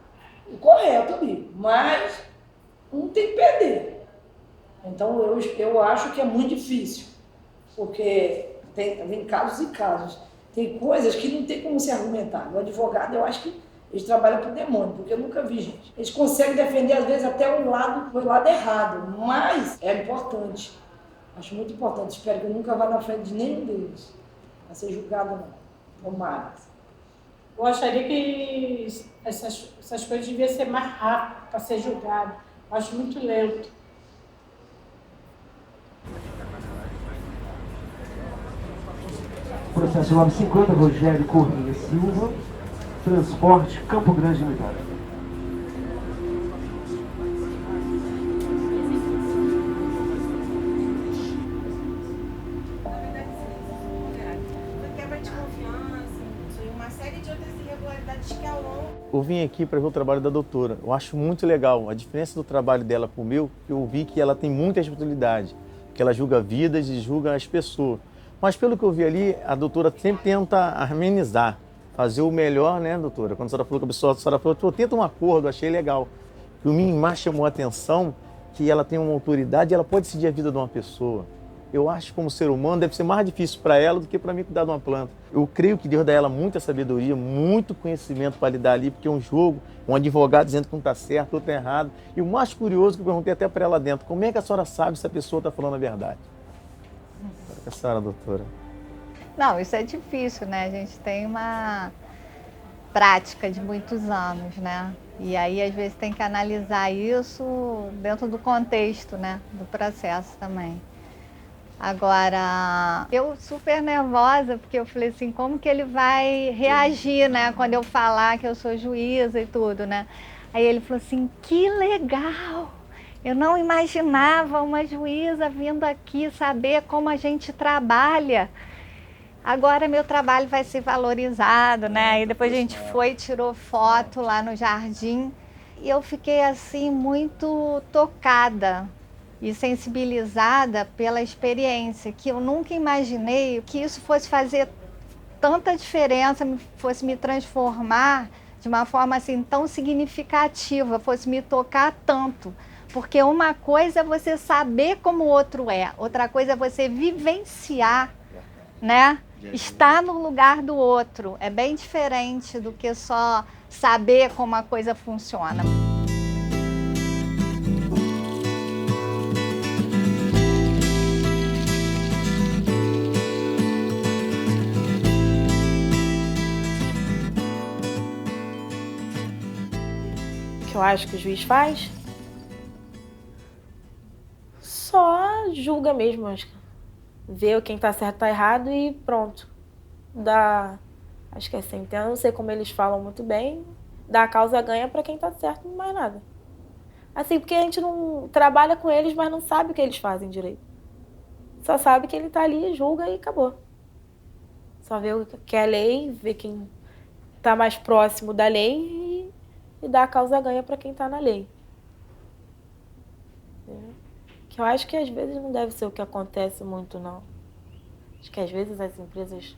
o correto ali. Mas não tem que perder. Então eu acho que é muito difícil. Porque tem casos e casos. Tem coisas que não tem como se argumentar. O advogado, eu acho que eles trabalham para o demônio, porque eu nunca vi, gente. Eles conseguem defender, às vezes, até o lado errado, mas é importante. Acho muito importante. Espero que eu nunca vá na frente de nenhum deles a ser julgado, não. Tomara. Eu acharia que essas coisas deviam ser mais rápidas para ser julgado. Acho muito lento. Processo 950, Rogério Corrêa Silva, Transporte Campo Grande Limitada. Quebra de confiança e uma série de outras irregularidades que ao longo... Eu vim aqui para ver o trabalho da doutora. Eu acho muito legal. A diferença do trabalho dela para o meu, eu vi que ela tem muita responsabilidade, que ela julga vidas e julga as pessoas. Mas pelo que eu vi ali, a doutora sempre tenta amenizar, fazer o melhor, né, doutora? Quando a senhora falou com a pessoa, a senhora falou, tenta um acordo, achei legal. E o que mais chamou a atenção que ela tem uma autoridade e ela pode decidir a vida de uma pessoa. Eu acho que como ser humano deve ser mais difícil para ela do que para mim cuidar de uma planta. Eu creio que Deus dá a ela muita sabedoria, muito conhecimento para lidar ali, porque é um jogo, um advogado dizendo que não está certo, outro está errado. E o mais curioso que eu perguntei até para ela dentro, como é que a senhora sabe se a pessoa está falando a verdade? A senhora, doutora? Não, isso é difícil, né? A gente tem uma prática de muitos anos, né? E aí, às vezes, tem que analisar isso dentro do contexto, né? Do processo também. Agora, eu super nervosa, porque eu falei assim, como que ele vai reagir, né? Quando eu falar que eu sou juíza e tudo, né? Aí ele falou assim, que legal! Eu não imaginava uma juíza vindo aqui saber como a gente trabalha. Agora meu trabalho vai ser valorizado, né? E depois a gente foi e tirou foto lá no jardim. E eu fiquei assim muito tocada e sensibilizada pela experiência, que eu nunca imaginei que isso fosse fazer tanta diferença, fosse me transformar de uma forma assim tão significativa, fosse me tocar tanto. Porque uma coisa é você saber como o outro é, outra coisa é você vivenciar, né? Estar no lugar do outro. É bem diferente do que só saber como a coisa funciona. O que eu acho que o juiz faz? Só julga mesmo, acho que vê quem tá certo, tá errado e pronto. Acho que é sentença, não sei como eles falam muito bem, dá a causa ganha pra quem tá certo, não mais nada. Assim, porque a gente não trabalha com eles, mas não sabe o que eles fazem direito. Só sabe que ele tá ali, julga e acabou. Só vê o que é a lei, vê quem tá mais próximo da lei e dá a causa ganha pra quem tá na lei. Que eu acho que às vezes não deve ser o que acontece muito, não. Acho que às vezes as empresas,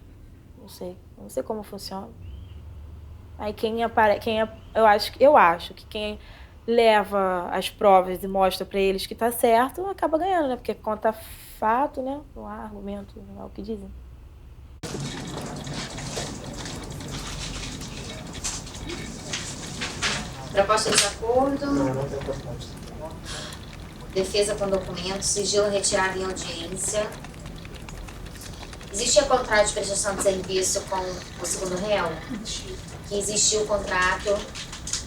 não sei como funciona. Aí eu acho que quem leva as provas e mostra para eles que tá certo, acaba ganhando, né? Porque conta fato, né? Não há argumento, não é o que dizem. Proposta de acordo. Defesa com documentos, sigilo retirado em audiência. Existia contrato de prestação de serviço com o segundo réu? Que existiu o contrato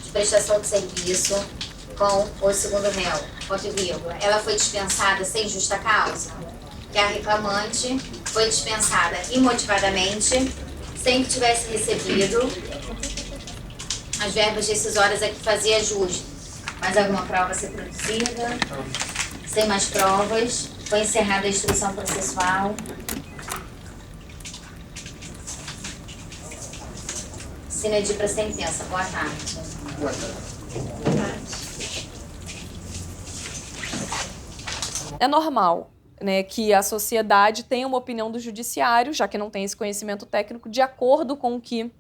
de prestação de serviço com o segundo réu, ponto e vírgula. Ela foi dispensada sem justa causa? Que a reclamante foi dispensada imotivadamente, sem que tivesse recebido as verbas decisórias a que fazia jus. Mais alguma prova a ser produzida? Sem mais provas, foi encerrada a instrução processual. Sinedir para sentença. Boa tarde. Boa tarde. É normal, né, que a sociedade tenha uma opinião do judiciário, já que não tem esse conhecimento técnico, de acordo com o que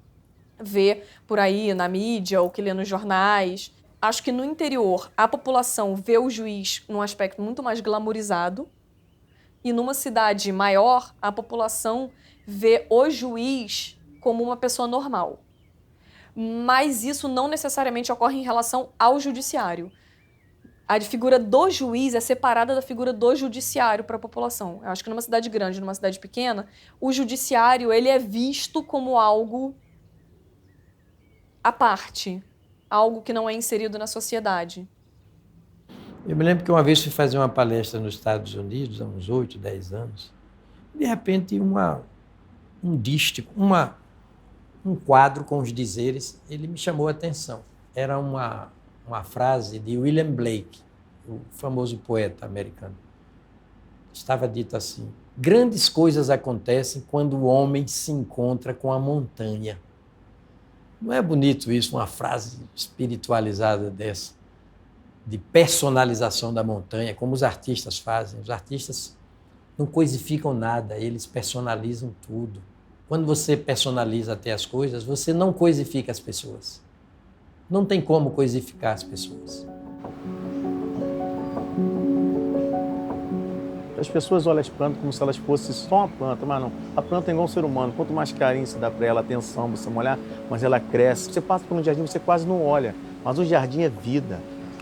vê por aí na mídia ou que lê nos jornais. Acho que no interior a população vê o juiz num aspecto muito mais glamourizado e numa cidade maior a população vê o juiz como uma pessoa normal. Mas isso não necessariamente ocorre em relação ao judiciário. A figura do juiz é separada da figura do judiciário para a população. Eu acho que numa cidade grande, numa cidade pequena, o judiciário ele é visto como algo à parte. Algo que não é inserido na sociedade. Eu me lembro que uma vez fui fazer uma palestra nos Estados Unidos, há uns 8, 10 anos, de repente um dístico, um quadro com os dizeres, ele me chamou a atenção. Era uma frase de William Blake, o famoso poeta americano. Estava dito assim: grandes coisas acontecem quando o homem se encontra com a montanha. Não é bonito isso, uma frase espiritualizada dessa, de personalização da montanha, como os artistas fazem. Os artistas não coisificam nada, eles personalizam tudo. Quando você personaliza até as coisas, você não coisifica as pessoas. Não tem como coisificar as pessoas. As pessoas olham as plantas como se elas fossem só uma planta, mas não. A planta é igual um ser humano. Quanto mais carinho você dá para ela, atenção, você molhar, mas ela cresce. Você passa por um jardim, você quase não olha. Mas o jardim é vida.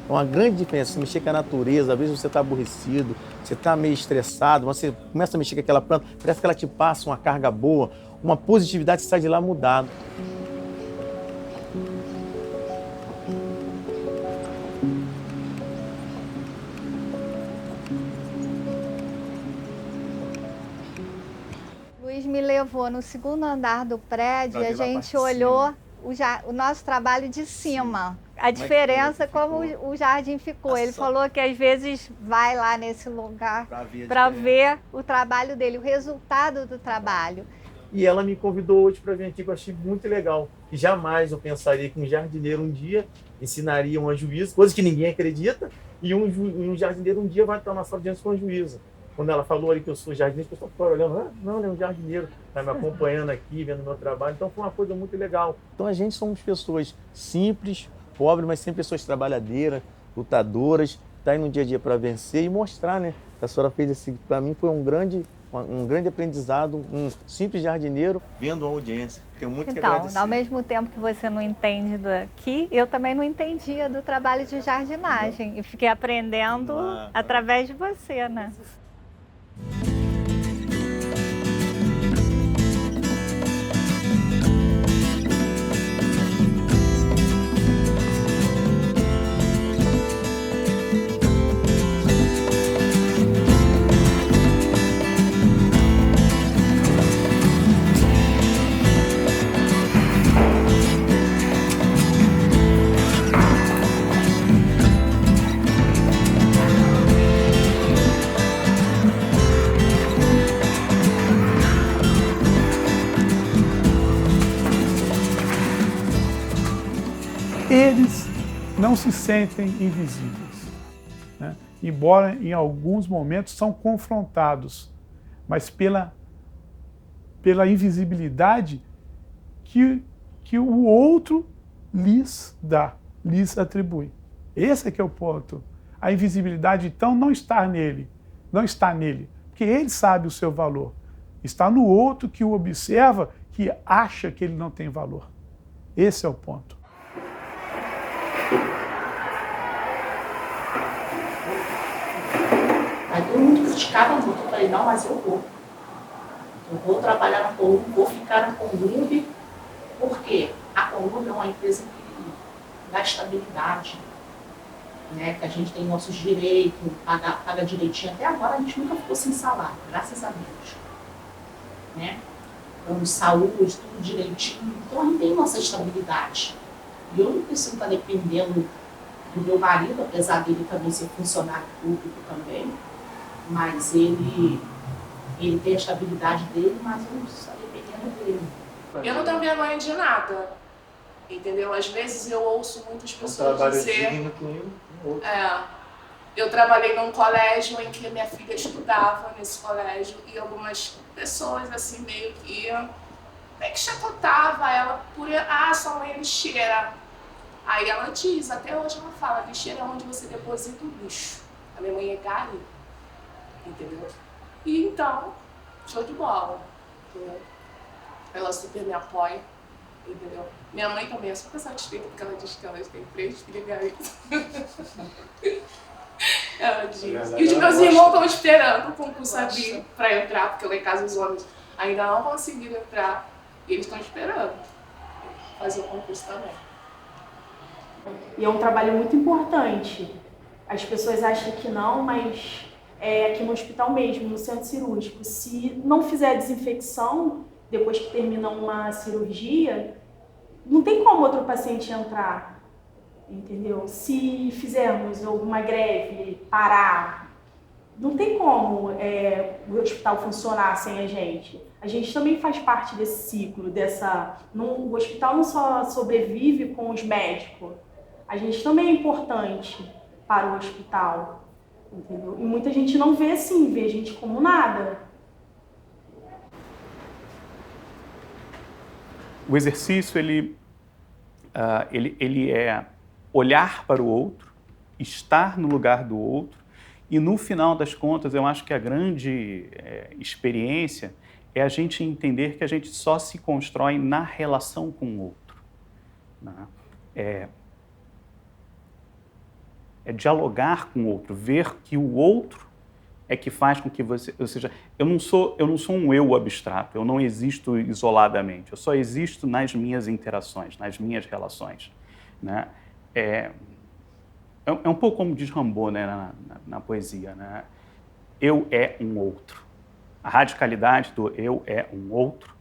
É uma grande diferença. Você mexer com a natureza, às vezes você está aborrecido, você está meio estressado, mas você começa a mexer com aquela planta, parece que ela te passa uma carga boa, uma positividade, você sai de lá mudado. Me levou no segundo andar do prédio e a gente olhou o nosso trabalho de cima. A diferença como o jardim ficou. Ele falou que às vezes vai lá nesse lugar para ver o trabalho dele, o resultado do trabalho. E ela me convidou hoje para vir aqui, que eu achei muito legal. E jamais eu pensaria que um jardineiro um dia ensinaria uma juíza, coisa que ninguém acredita, e um jardineiro um dia vai estar na sala de audiência com uma juíza. Quando ela falou ali que eu sou jardineiro, o pessoal ficou olhando, não, ele é um jardineiro, está me acompanhando aqui, vendo o meu trabalho. Então foi uma coisa muito legal. Então a gente somos pessoas simples, pobres, mas sempre pessoas trabalhadeiras, lutadoras. tá aí no dia a dia para vencer e mostrar, né? A senhora fez assim, para mim foi um grande aprendizado, um simples jardineiro vendo a audiência. Tenho muito que agradecer. Então, ao mesmo tempo que você não entende daqui, eu também não entendia do trabalho de jardinagem. E fiquei aprendendo através de você, né? Eles não se sentem invisíveis, né? Embora em alguns momentos são confrontados, mas pela invisibilidade que o outro lhes dá, lhes atribui. Esse é que é o ponto. A invisibilidade, então, não está nele, porque ele sabe o seu valor. Está no outro que o observa, que acha que ele não tem valor. Esse é o ponto. Aí todo mundo criticava muito. Eu falei, não, mas eu vou trabalhar na Columb, vou ficar na Columb, porque a Columb é uma empresa que dá estabilidade, né? Que a gente tem nossos direitos, paga direitinho. Até agora a gente nunca ficou sem salário, graças a Deus. Né? Plano de saúde, tudo direitinho. Então a gente tem nossa estabilidade. E eu não preciso estar dependendo do meu marido, apesar dele também ser funcionário público também. Mas ele tem a estabilidade dele, mas eu não estou dependendo dele. Eu não tenho vergonha de nada, entendeu? Às vezes eu ouço muitas pessoas dizer... eu trabalhei num colégio em que minha filha estudava nesse colégio e algumas pessoas assim meio que chacotava ela por sua mãe é lixeira. Aí ela diz, até hoje ela fala, lixeira é onde você deposita o lixo. A minha mãe é gari, entendeu? E então, show de bola, entendeu? Ela super me apoia, entendeu? Minha mãe também é super satisfeita porque ela diz que ela tem 3 filhos garis. Ela diz. E os meus irmãos estão esperando o concurso abrir para entrar, porque lá em casa os homens ainda não conseguiram entrar e eles estão esperando fazer o concurso também. E é um trabalho muito importante. As pessoas acham que não, mas é aqui no hospital mesmo, no centro cirúrgico. Se não fizer a desinfecção, depois que termina uma cirurgia, não tem como outro paciente entrar, entendeu? Se fizermos alguma greve, parar, não tem como o hospital funcionar sem a gente. A gente também faz parte desse ciclo, o hospital não só sobrevive com os médicos, a gente também é importante para o hospital, entendeu? E muita gente não vê assim, vê a gente como nada. O exercício, ele é olhar para o outro, estar no lugar do outro, e no final das contas, eu acho que a grande experiência é a gente entender que a gente só se constrói na relação com o outro. Né? É dialogar com o outro, ver que o outro é que faz com que você... Ou seja, eu não sou um eu abstrato, eu não existo isoladamente, eu só existo nas minhas interações, nas minhas relações. Né? É um pouco como diz Rimbaud, né, na poesia. Né? Eu é um outro. A radicalidade do eu é um outro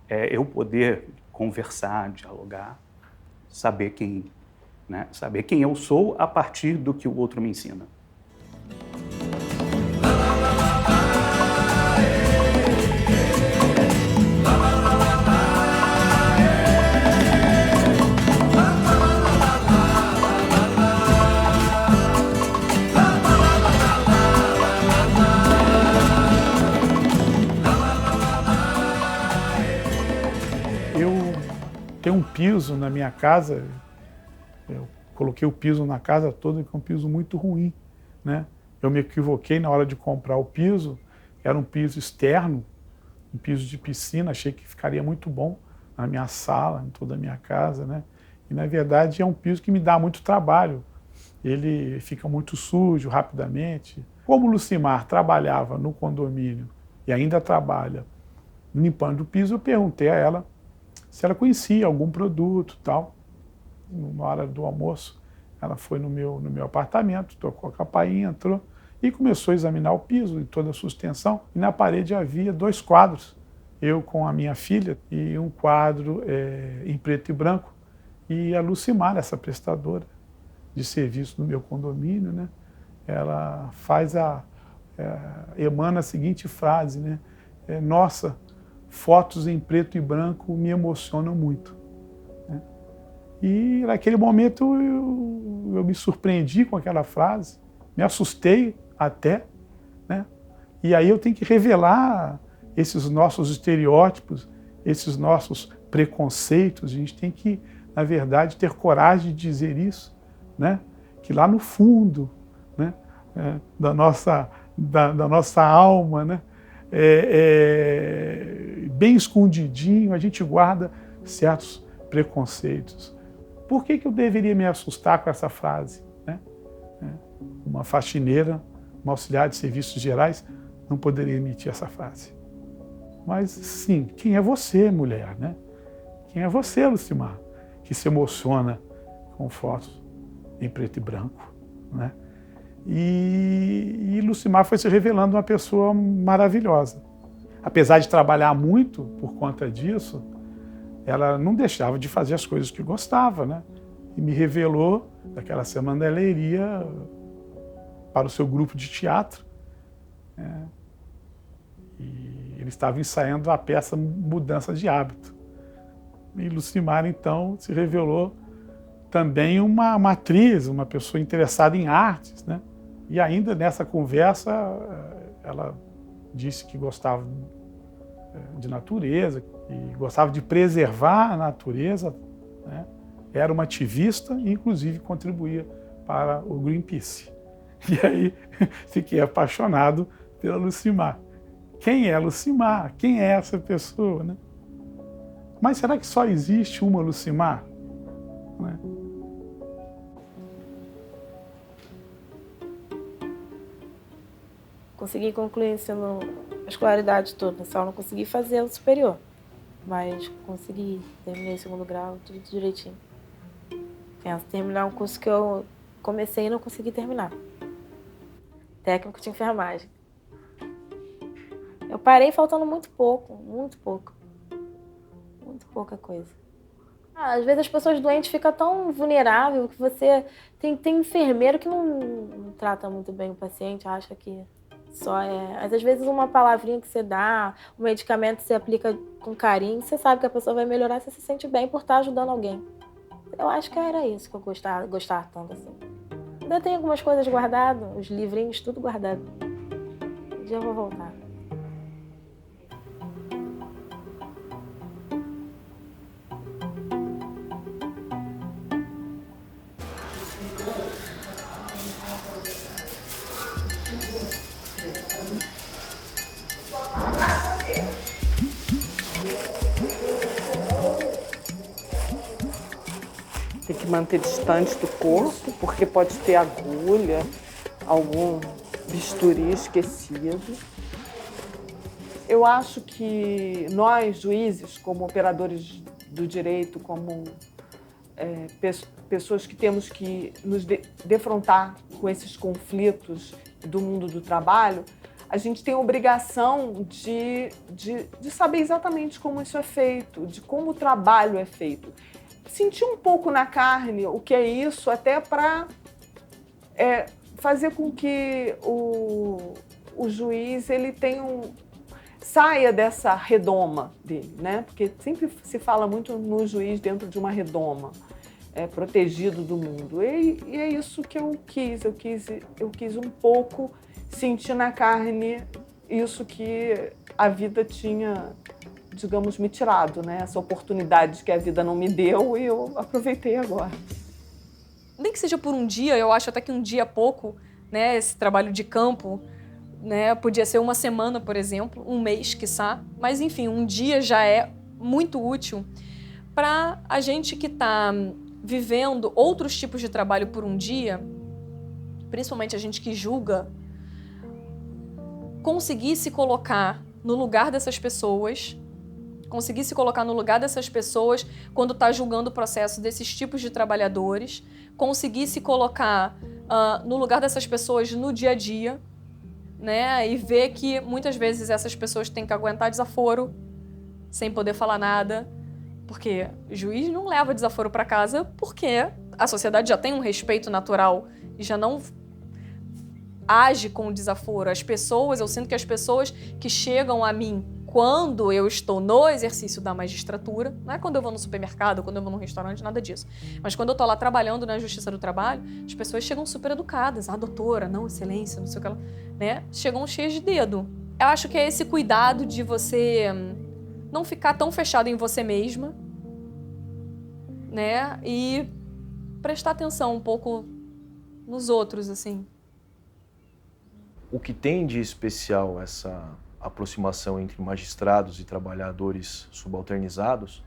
é eu poder conversar, dialogar, saber quem eu sou a partir do que o outro me ensina. Eu tenho um piso na minha casa. Eu coloquei o piso na casa toda, que é um piso muito ruim, né? Eu me equivoquei na hora de comprar o piso, era um piso externo, um piso de piscina, achei que ficaria muito bom na minha sala, em toda a minha casa, né? E na verdade é um piso que me dá muito trabalho, ele fica muito sujo rapidamente. Como o Lucimar trabalhava no condomínio e ainda trabalha limpando o piso, eu perguntei a ela se ela conhecia algum produto e tal. Na hora do almoço, ela foi no meu apartamento, tocou a campainha, entrou e começou a examinar o piso e toda a sua extensão. E na parede havia 2 quadros, eu com a minha filha, e um quadro em preto e branco. E a Lucimar, essa prestadora de serviço no meu condomínio, né, ela emana a seguinte frase, né, nossa, fotos em preto e branco me emocionam muito. Né? E naquele momento eu me surpreendi com aquela frase, me assustei até, né? E aí eu tenho que revelar esses nossos estereótipos, esses nossos preconceitos. A gente tem que, na verdade, ter coragem de dizer isso, né? Que lá no fundo, né, da nossa alma, né, bem escondidinho, a gente guarda certos preconceitos. Por que eu deveria me assustar com essa frase? Né? Uma faxineira, uma auxiliar de serviços gerais, não poderia emitir essa frase. Mas, sim, quem é você, mulher? Né? Quem é você, Lucimar, que se emociona com fotos em preto e branco? Né? E Lucimar foi se revelando uma pessoa maravilhosa. Apesar de trabalhar muito por conta disso, ela não deixava de fazer as coisas que gostava, né? E me revelou, naquela semana, ela iria para o seu grupo de teatro. Né? E ele estava ensaiando a peça Mudança de Hábito. E Lucimar, então, se revelou também uma atriz, uma pessoa interessada em artes, né? E ainda nessa conversa, ela disse que gostava de natureza e gostava de preservar a natureza, né? Era uma ativista e, inclusive, contribuía para o Greenpeace. E aí fiquei apaixonado pela Lucimar. Quem é Lucimar? Quem é essa pessoa? Né? Mas será que só existe uma Lucimar? Né? Consegui concluir ensino, a escolaridade toda, só não consegui fazer o superior. Mas consegui, terminei o 2º grau, tudo direitinho. Penso terminar um curso que eu comecei e não consegui terminar. Técnico de enfermagem. Eu parei faltando muito pouco, muito pouco. Muito pouca coisa. Às vezes as pessoas doentes ficam tão vulneráveis que você... Tem enfermeiro que não trata muito bem o paciente, acha que só é... Às vezes uma palavrinha que você dá, um medicamento que você aplica com carinho, você sabe que a pessoa vai melhorar, você se sente bem por estar ajudando alguém. Eu acho que era isso que eu gostava tanto assim. Ainda tem algumas coisas guardadas, os livrinhos, tudo guardado. Um dia eu vou voltar. Tem que manter distante do corpo, porque pode ter agulha, algum bisturi esquecido. Eu acho que nós, juízes, como operadores do direito, como pessoas que temos que nos defrontar com esses conflitos do mundo do trabalho, a gente tem a obrigação de saber exatamente como isso é feito, de como o trabalho é feito. Sentir um pouco na carne o que é isso, até para fazer com que o juiz ele saia dessa redoma dele, né? Porque sempre se fala muito no juiz dentro de uma redoma, protegido do mundo. E é isso que eu quis. Eu quis um pouco sentir na carne isso que a vida tinha, digamos, me tirado, né? Essa oportunidade que a vida não me deu e eu aproveitei agora. Nem que seja por um dia, eu acho até que um dia é pouco, né, esse trabalho de campo, né, podia ser uma semana, por exemplo, um mês, quiçá, mas enfim, um dia já é muito útil para a gente que está vivendo outros tipos de trabalho por um dia, principalmente a gente que julga, conseguir se colocar no lugar dessas pessoas, quando está julgando o processo desses tipos de trabalhadores, conseguir se colocar no lugar dessas pessoas no dia a dia, né? E ver que muitas vezes essas pessoas têm que aguentar desaforo sem poder falar nada, porque o juiz não leva desaforo para casa porque a sociedade já tem um respeito natural e já não age com o desaforo. Eu sinto que as pessoas que chegam a mim quando eu estou no exercício da magistratura, não é quando eu vou no supermercado, quando eu vou num restaurante, nada disso. Mas quando eu estou lá trabalhando na Justiça do Trabalho, as pessoas chegam super educadas. Doutora, não, excelência, não sei o que ela... né? Chegam cheias de dedo. Eu acho que é esse cuidado de você não ficar tão fechado em você mesma, né? E prestar atenção um pouco nos outros, assim. O que tem de especial essa aproximação entre magistrados e trabalhadores subalternizados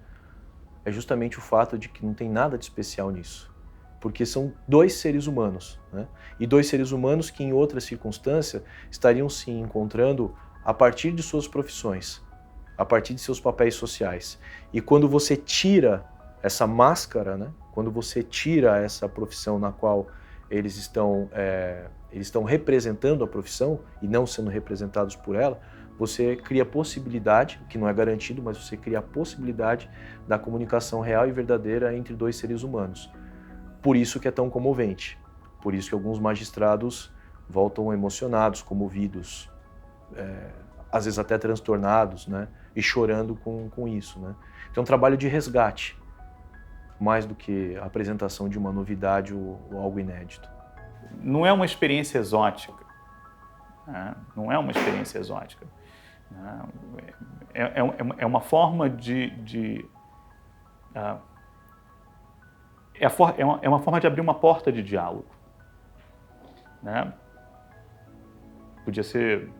é justamente o fato de que não tem nada de especial nisso. Porque são dois seres humanos, né? E dois seres humanos que em outra circunstância estariam se encontrando a partir de suas profissões, a partir de seus papéis sociais. E quando você tira essa máscara, né? Quando você tira essa profissão na qual eles estão representando a profissão e não sendo representados por ela, você cria a possibilidade, que não é garantido, mas você cria a possibilidade da comunicação real e verdadeira entre dois seres humanos. Por isso que é tão comovente, por isso que alguns magistrados voltam emocionados, comovidos, às vezes até transtornados, né? E chorando com isso, né? Então é um trabalho de resgate, mais do que a apresentação de uma novidade ou algo inédito. Não é uma experiência exótica, né? Não é uma experiência exótica. É uma forma é uma forma de abrir uma porta de diálogo, né? Podia ser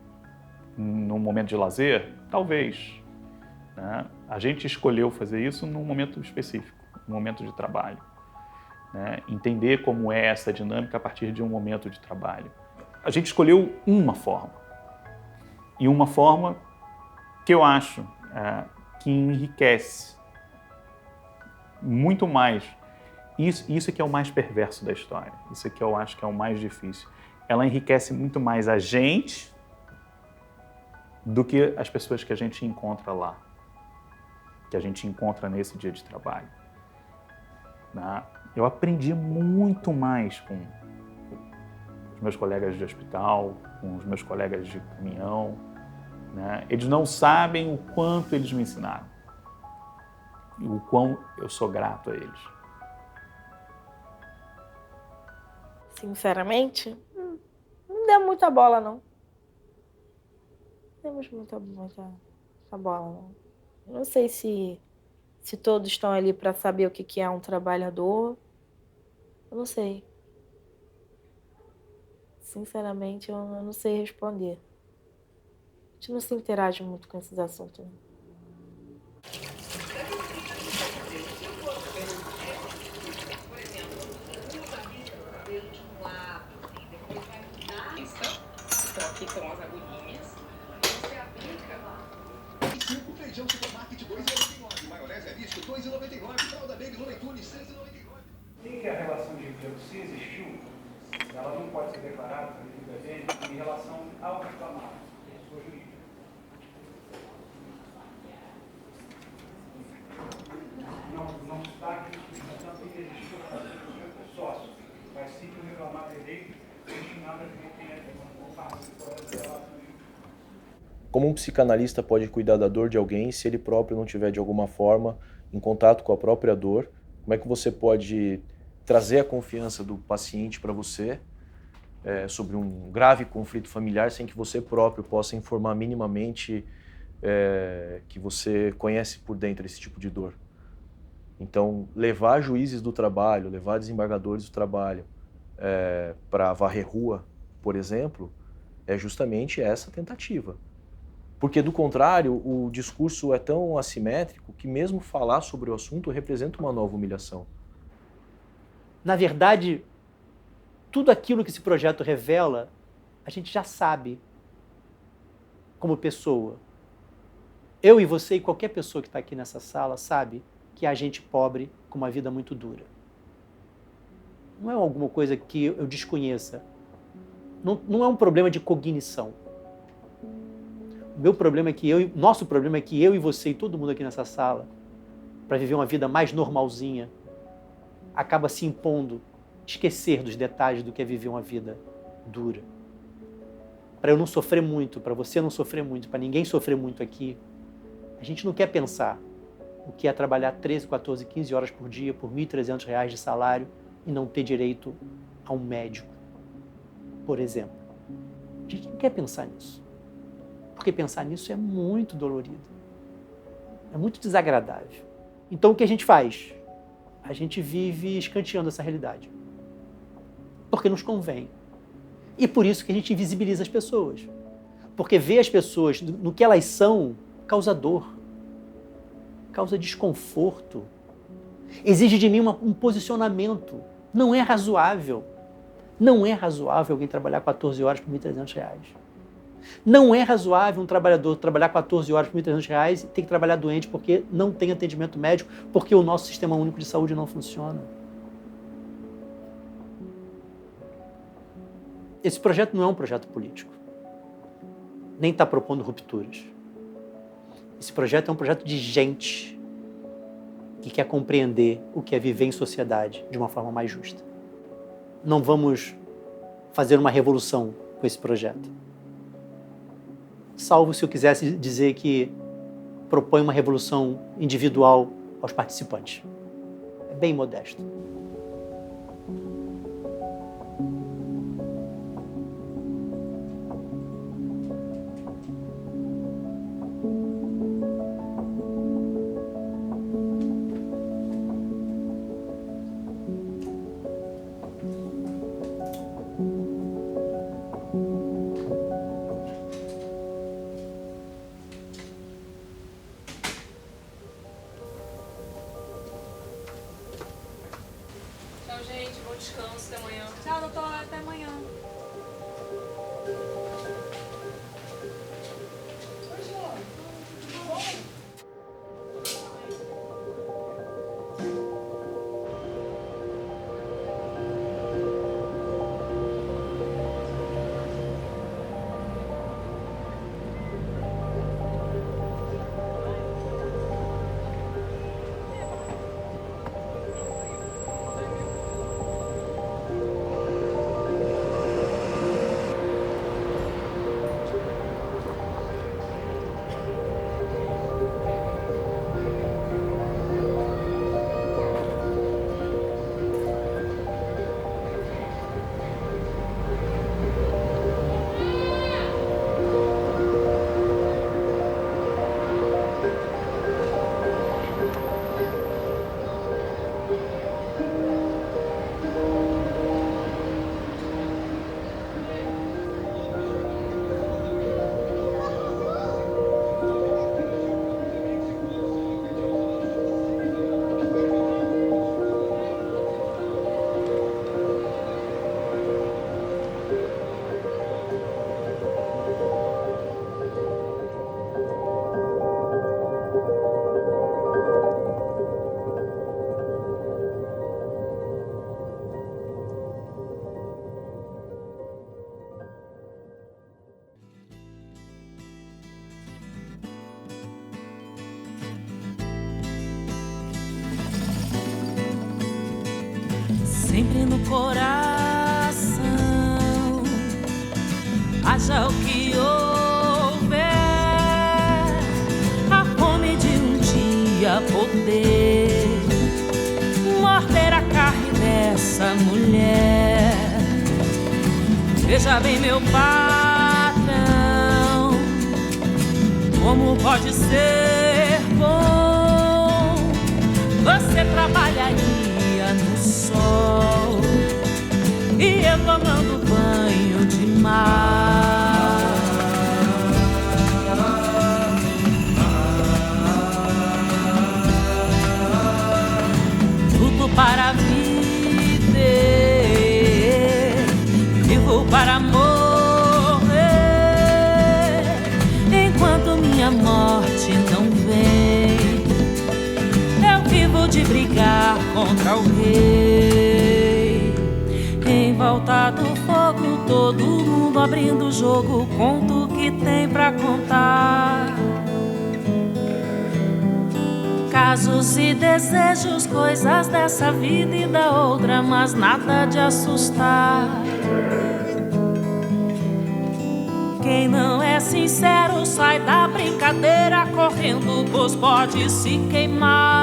num momento de lazer, talvez, né? A gente escolheu fazer isso num momento específico, num momento de trabalho, né? Entender como é essa dinâmica a partir de um momento de trabalho. A gente escolheu uma forma, e uma forma que eu acho que enriquece muito mais. Isso que é o mais perverso da história, isso que eu acho que é o mais difícil. Ela enriquece muito mais a gente do que as pessoas que a gente encontra lá, que a gente encontra nesse dia de trabalho. Eu aprendi muito mais com os meus colegas de hospital, com os meus colegas de caminhão, né? Eles não sabem o quanto eles me ensinaram e o quão eu sou grato a eles. Sinceramente, não deu muita bola, não. Não demos muita bola, não. Eu não sei se todos estão ali para saber o que é um trabalhador. Eu não sei. Sinceramente, eu não sei responder. A gente não se interage muito com esses assuntos. Então aqui são as agulhinhas. Você aplica. Feijão supermarket 2,99. Maionese Arisco 2,99. Fralda Baby Looney Tunes 6,99. Tem que a relação de emprego, se existiu, ela não pode ser declarada em relação ao reclamado, pessoa jurídica. Não está aqui, portanto, tem que existir o sócio, mas sim que o reclamado é eleito, destinado a quem tem a relação. Como um psicanalista pode cuidar da dor de alguém se ele próprio não tiver de alguma forma em contato com a própria dor? Como é que você pode trazer a confiança do paciente para você sobre um grave conflito familiar sem que você próprio possa informar minimamente que você conhece por dentro esse tipo de dor? Então, levar juízes do trabalho, levar desembargadores do trabalho para varrer rua por exemplo, é justamente essa tentativa. Porque, do contrário, o discurso é tão assimétrico que mesmo falar sobre o assunto representa uma nova humilhação. Na verdade, tudo aquilo que esse projeto revela, a gente já sabe como pessoa. Eu e você e qualquer pessoa que está aqui nessa sala sabe que há gente pobre com uma vida muito dura. Não é alguma coisa que eu desconheça. Não é um problema de cognição. Nosso problema é que eu e você e todo mundo aqui nessa sala, para viver uma vida mais normalzinha, acaba se impondo esquecer dos detalhes do que é viver uma vida dura. Para eu não sofrer muito, para você não sofrer muito, para ninguém sofrer muito aqui, a gente não quer pensar o que é trabalhar 13, 14, 15 horas por dia por R$ 1.300 de salário e não ter direito a um médico, por exemplo. A gente não quer pensar nisso. Porque pensar nisso é muito dolorido. É muito desagradável. Então o que a gente faz? A gente vive escanteando essa realidade. Porque nos convém. E por isso que a gente invisibiliza as pessoas. Porque ver as pessoas no que elas são causa dor, causa desconforto, exige de mim um posicionamento. Não é razoável. Não é razoável alguém trabalhar 14 horas por R$ 1.300. Não é razoável um trabalhador trabalhar 14 horas por R$ 1.300 e ter que trabalhar doente porque não tem atendimento médico, porque o nosso sistema único de saúde não funciona. Esse projeto não é um projeto político. Nem está propondo rupturas. Esse projeto é um projeto de gente que quer compreender o que é viver em sociedade de uma forma mais justa. Não vamos fazer uma revolução com esse projeto. Salvo se eu quisesse dizer que propõe uma revolução individual aos participantes. É bem modesto. Descanso, até amanhã. Tchau, doutora, até amanhã. Sempre no coração haja o que houver, a fome de um dia poder morder a carne dessa mulher. Veja bem, meu patrão, como pode ser bom você trabalharia no sol e eu tomando banho de brigar contra o rei. Em volta do fogo, todo mundo abrindo o jogo, conta o que tem pra contar. Casos e desejos, coisas dessa vida e da outra, mas nada de assustar. Quem não é sincero sai da brincadeira correndo, pois pode se queimar.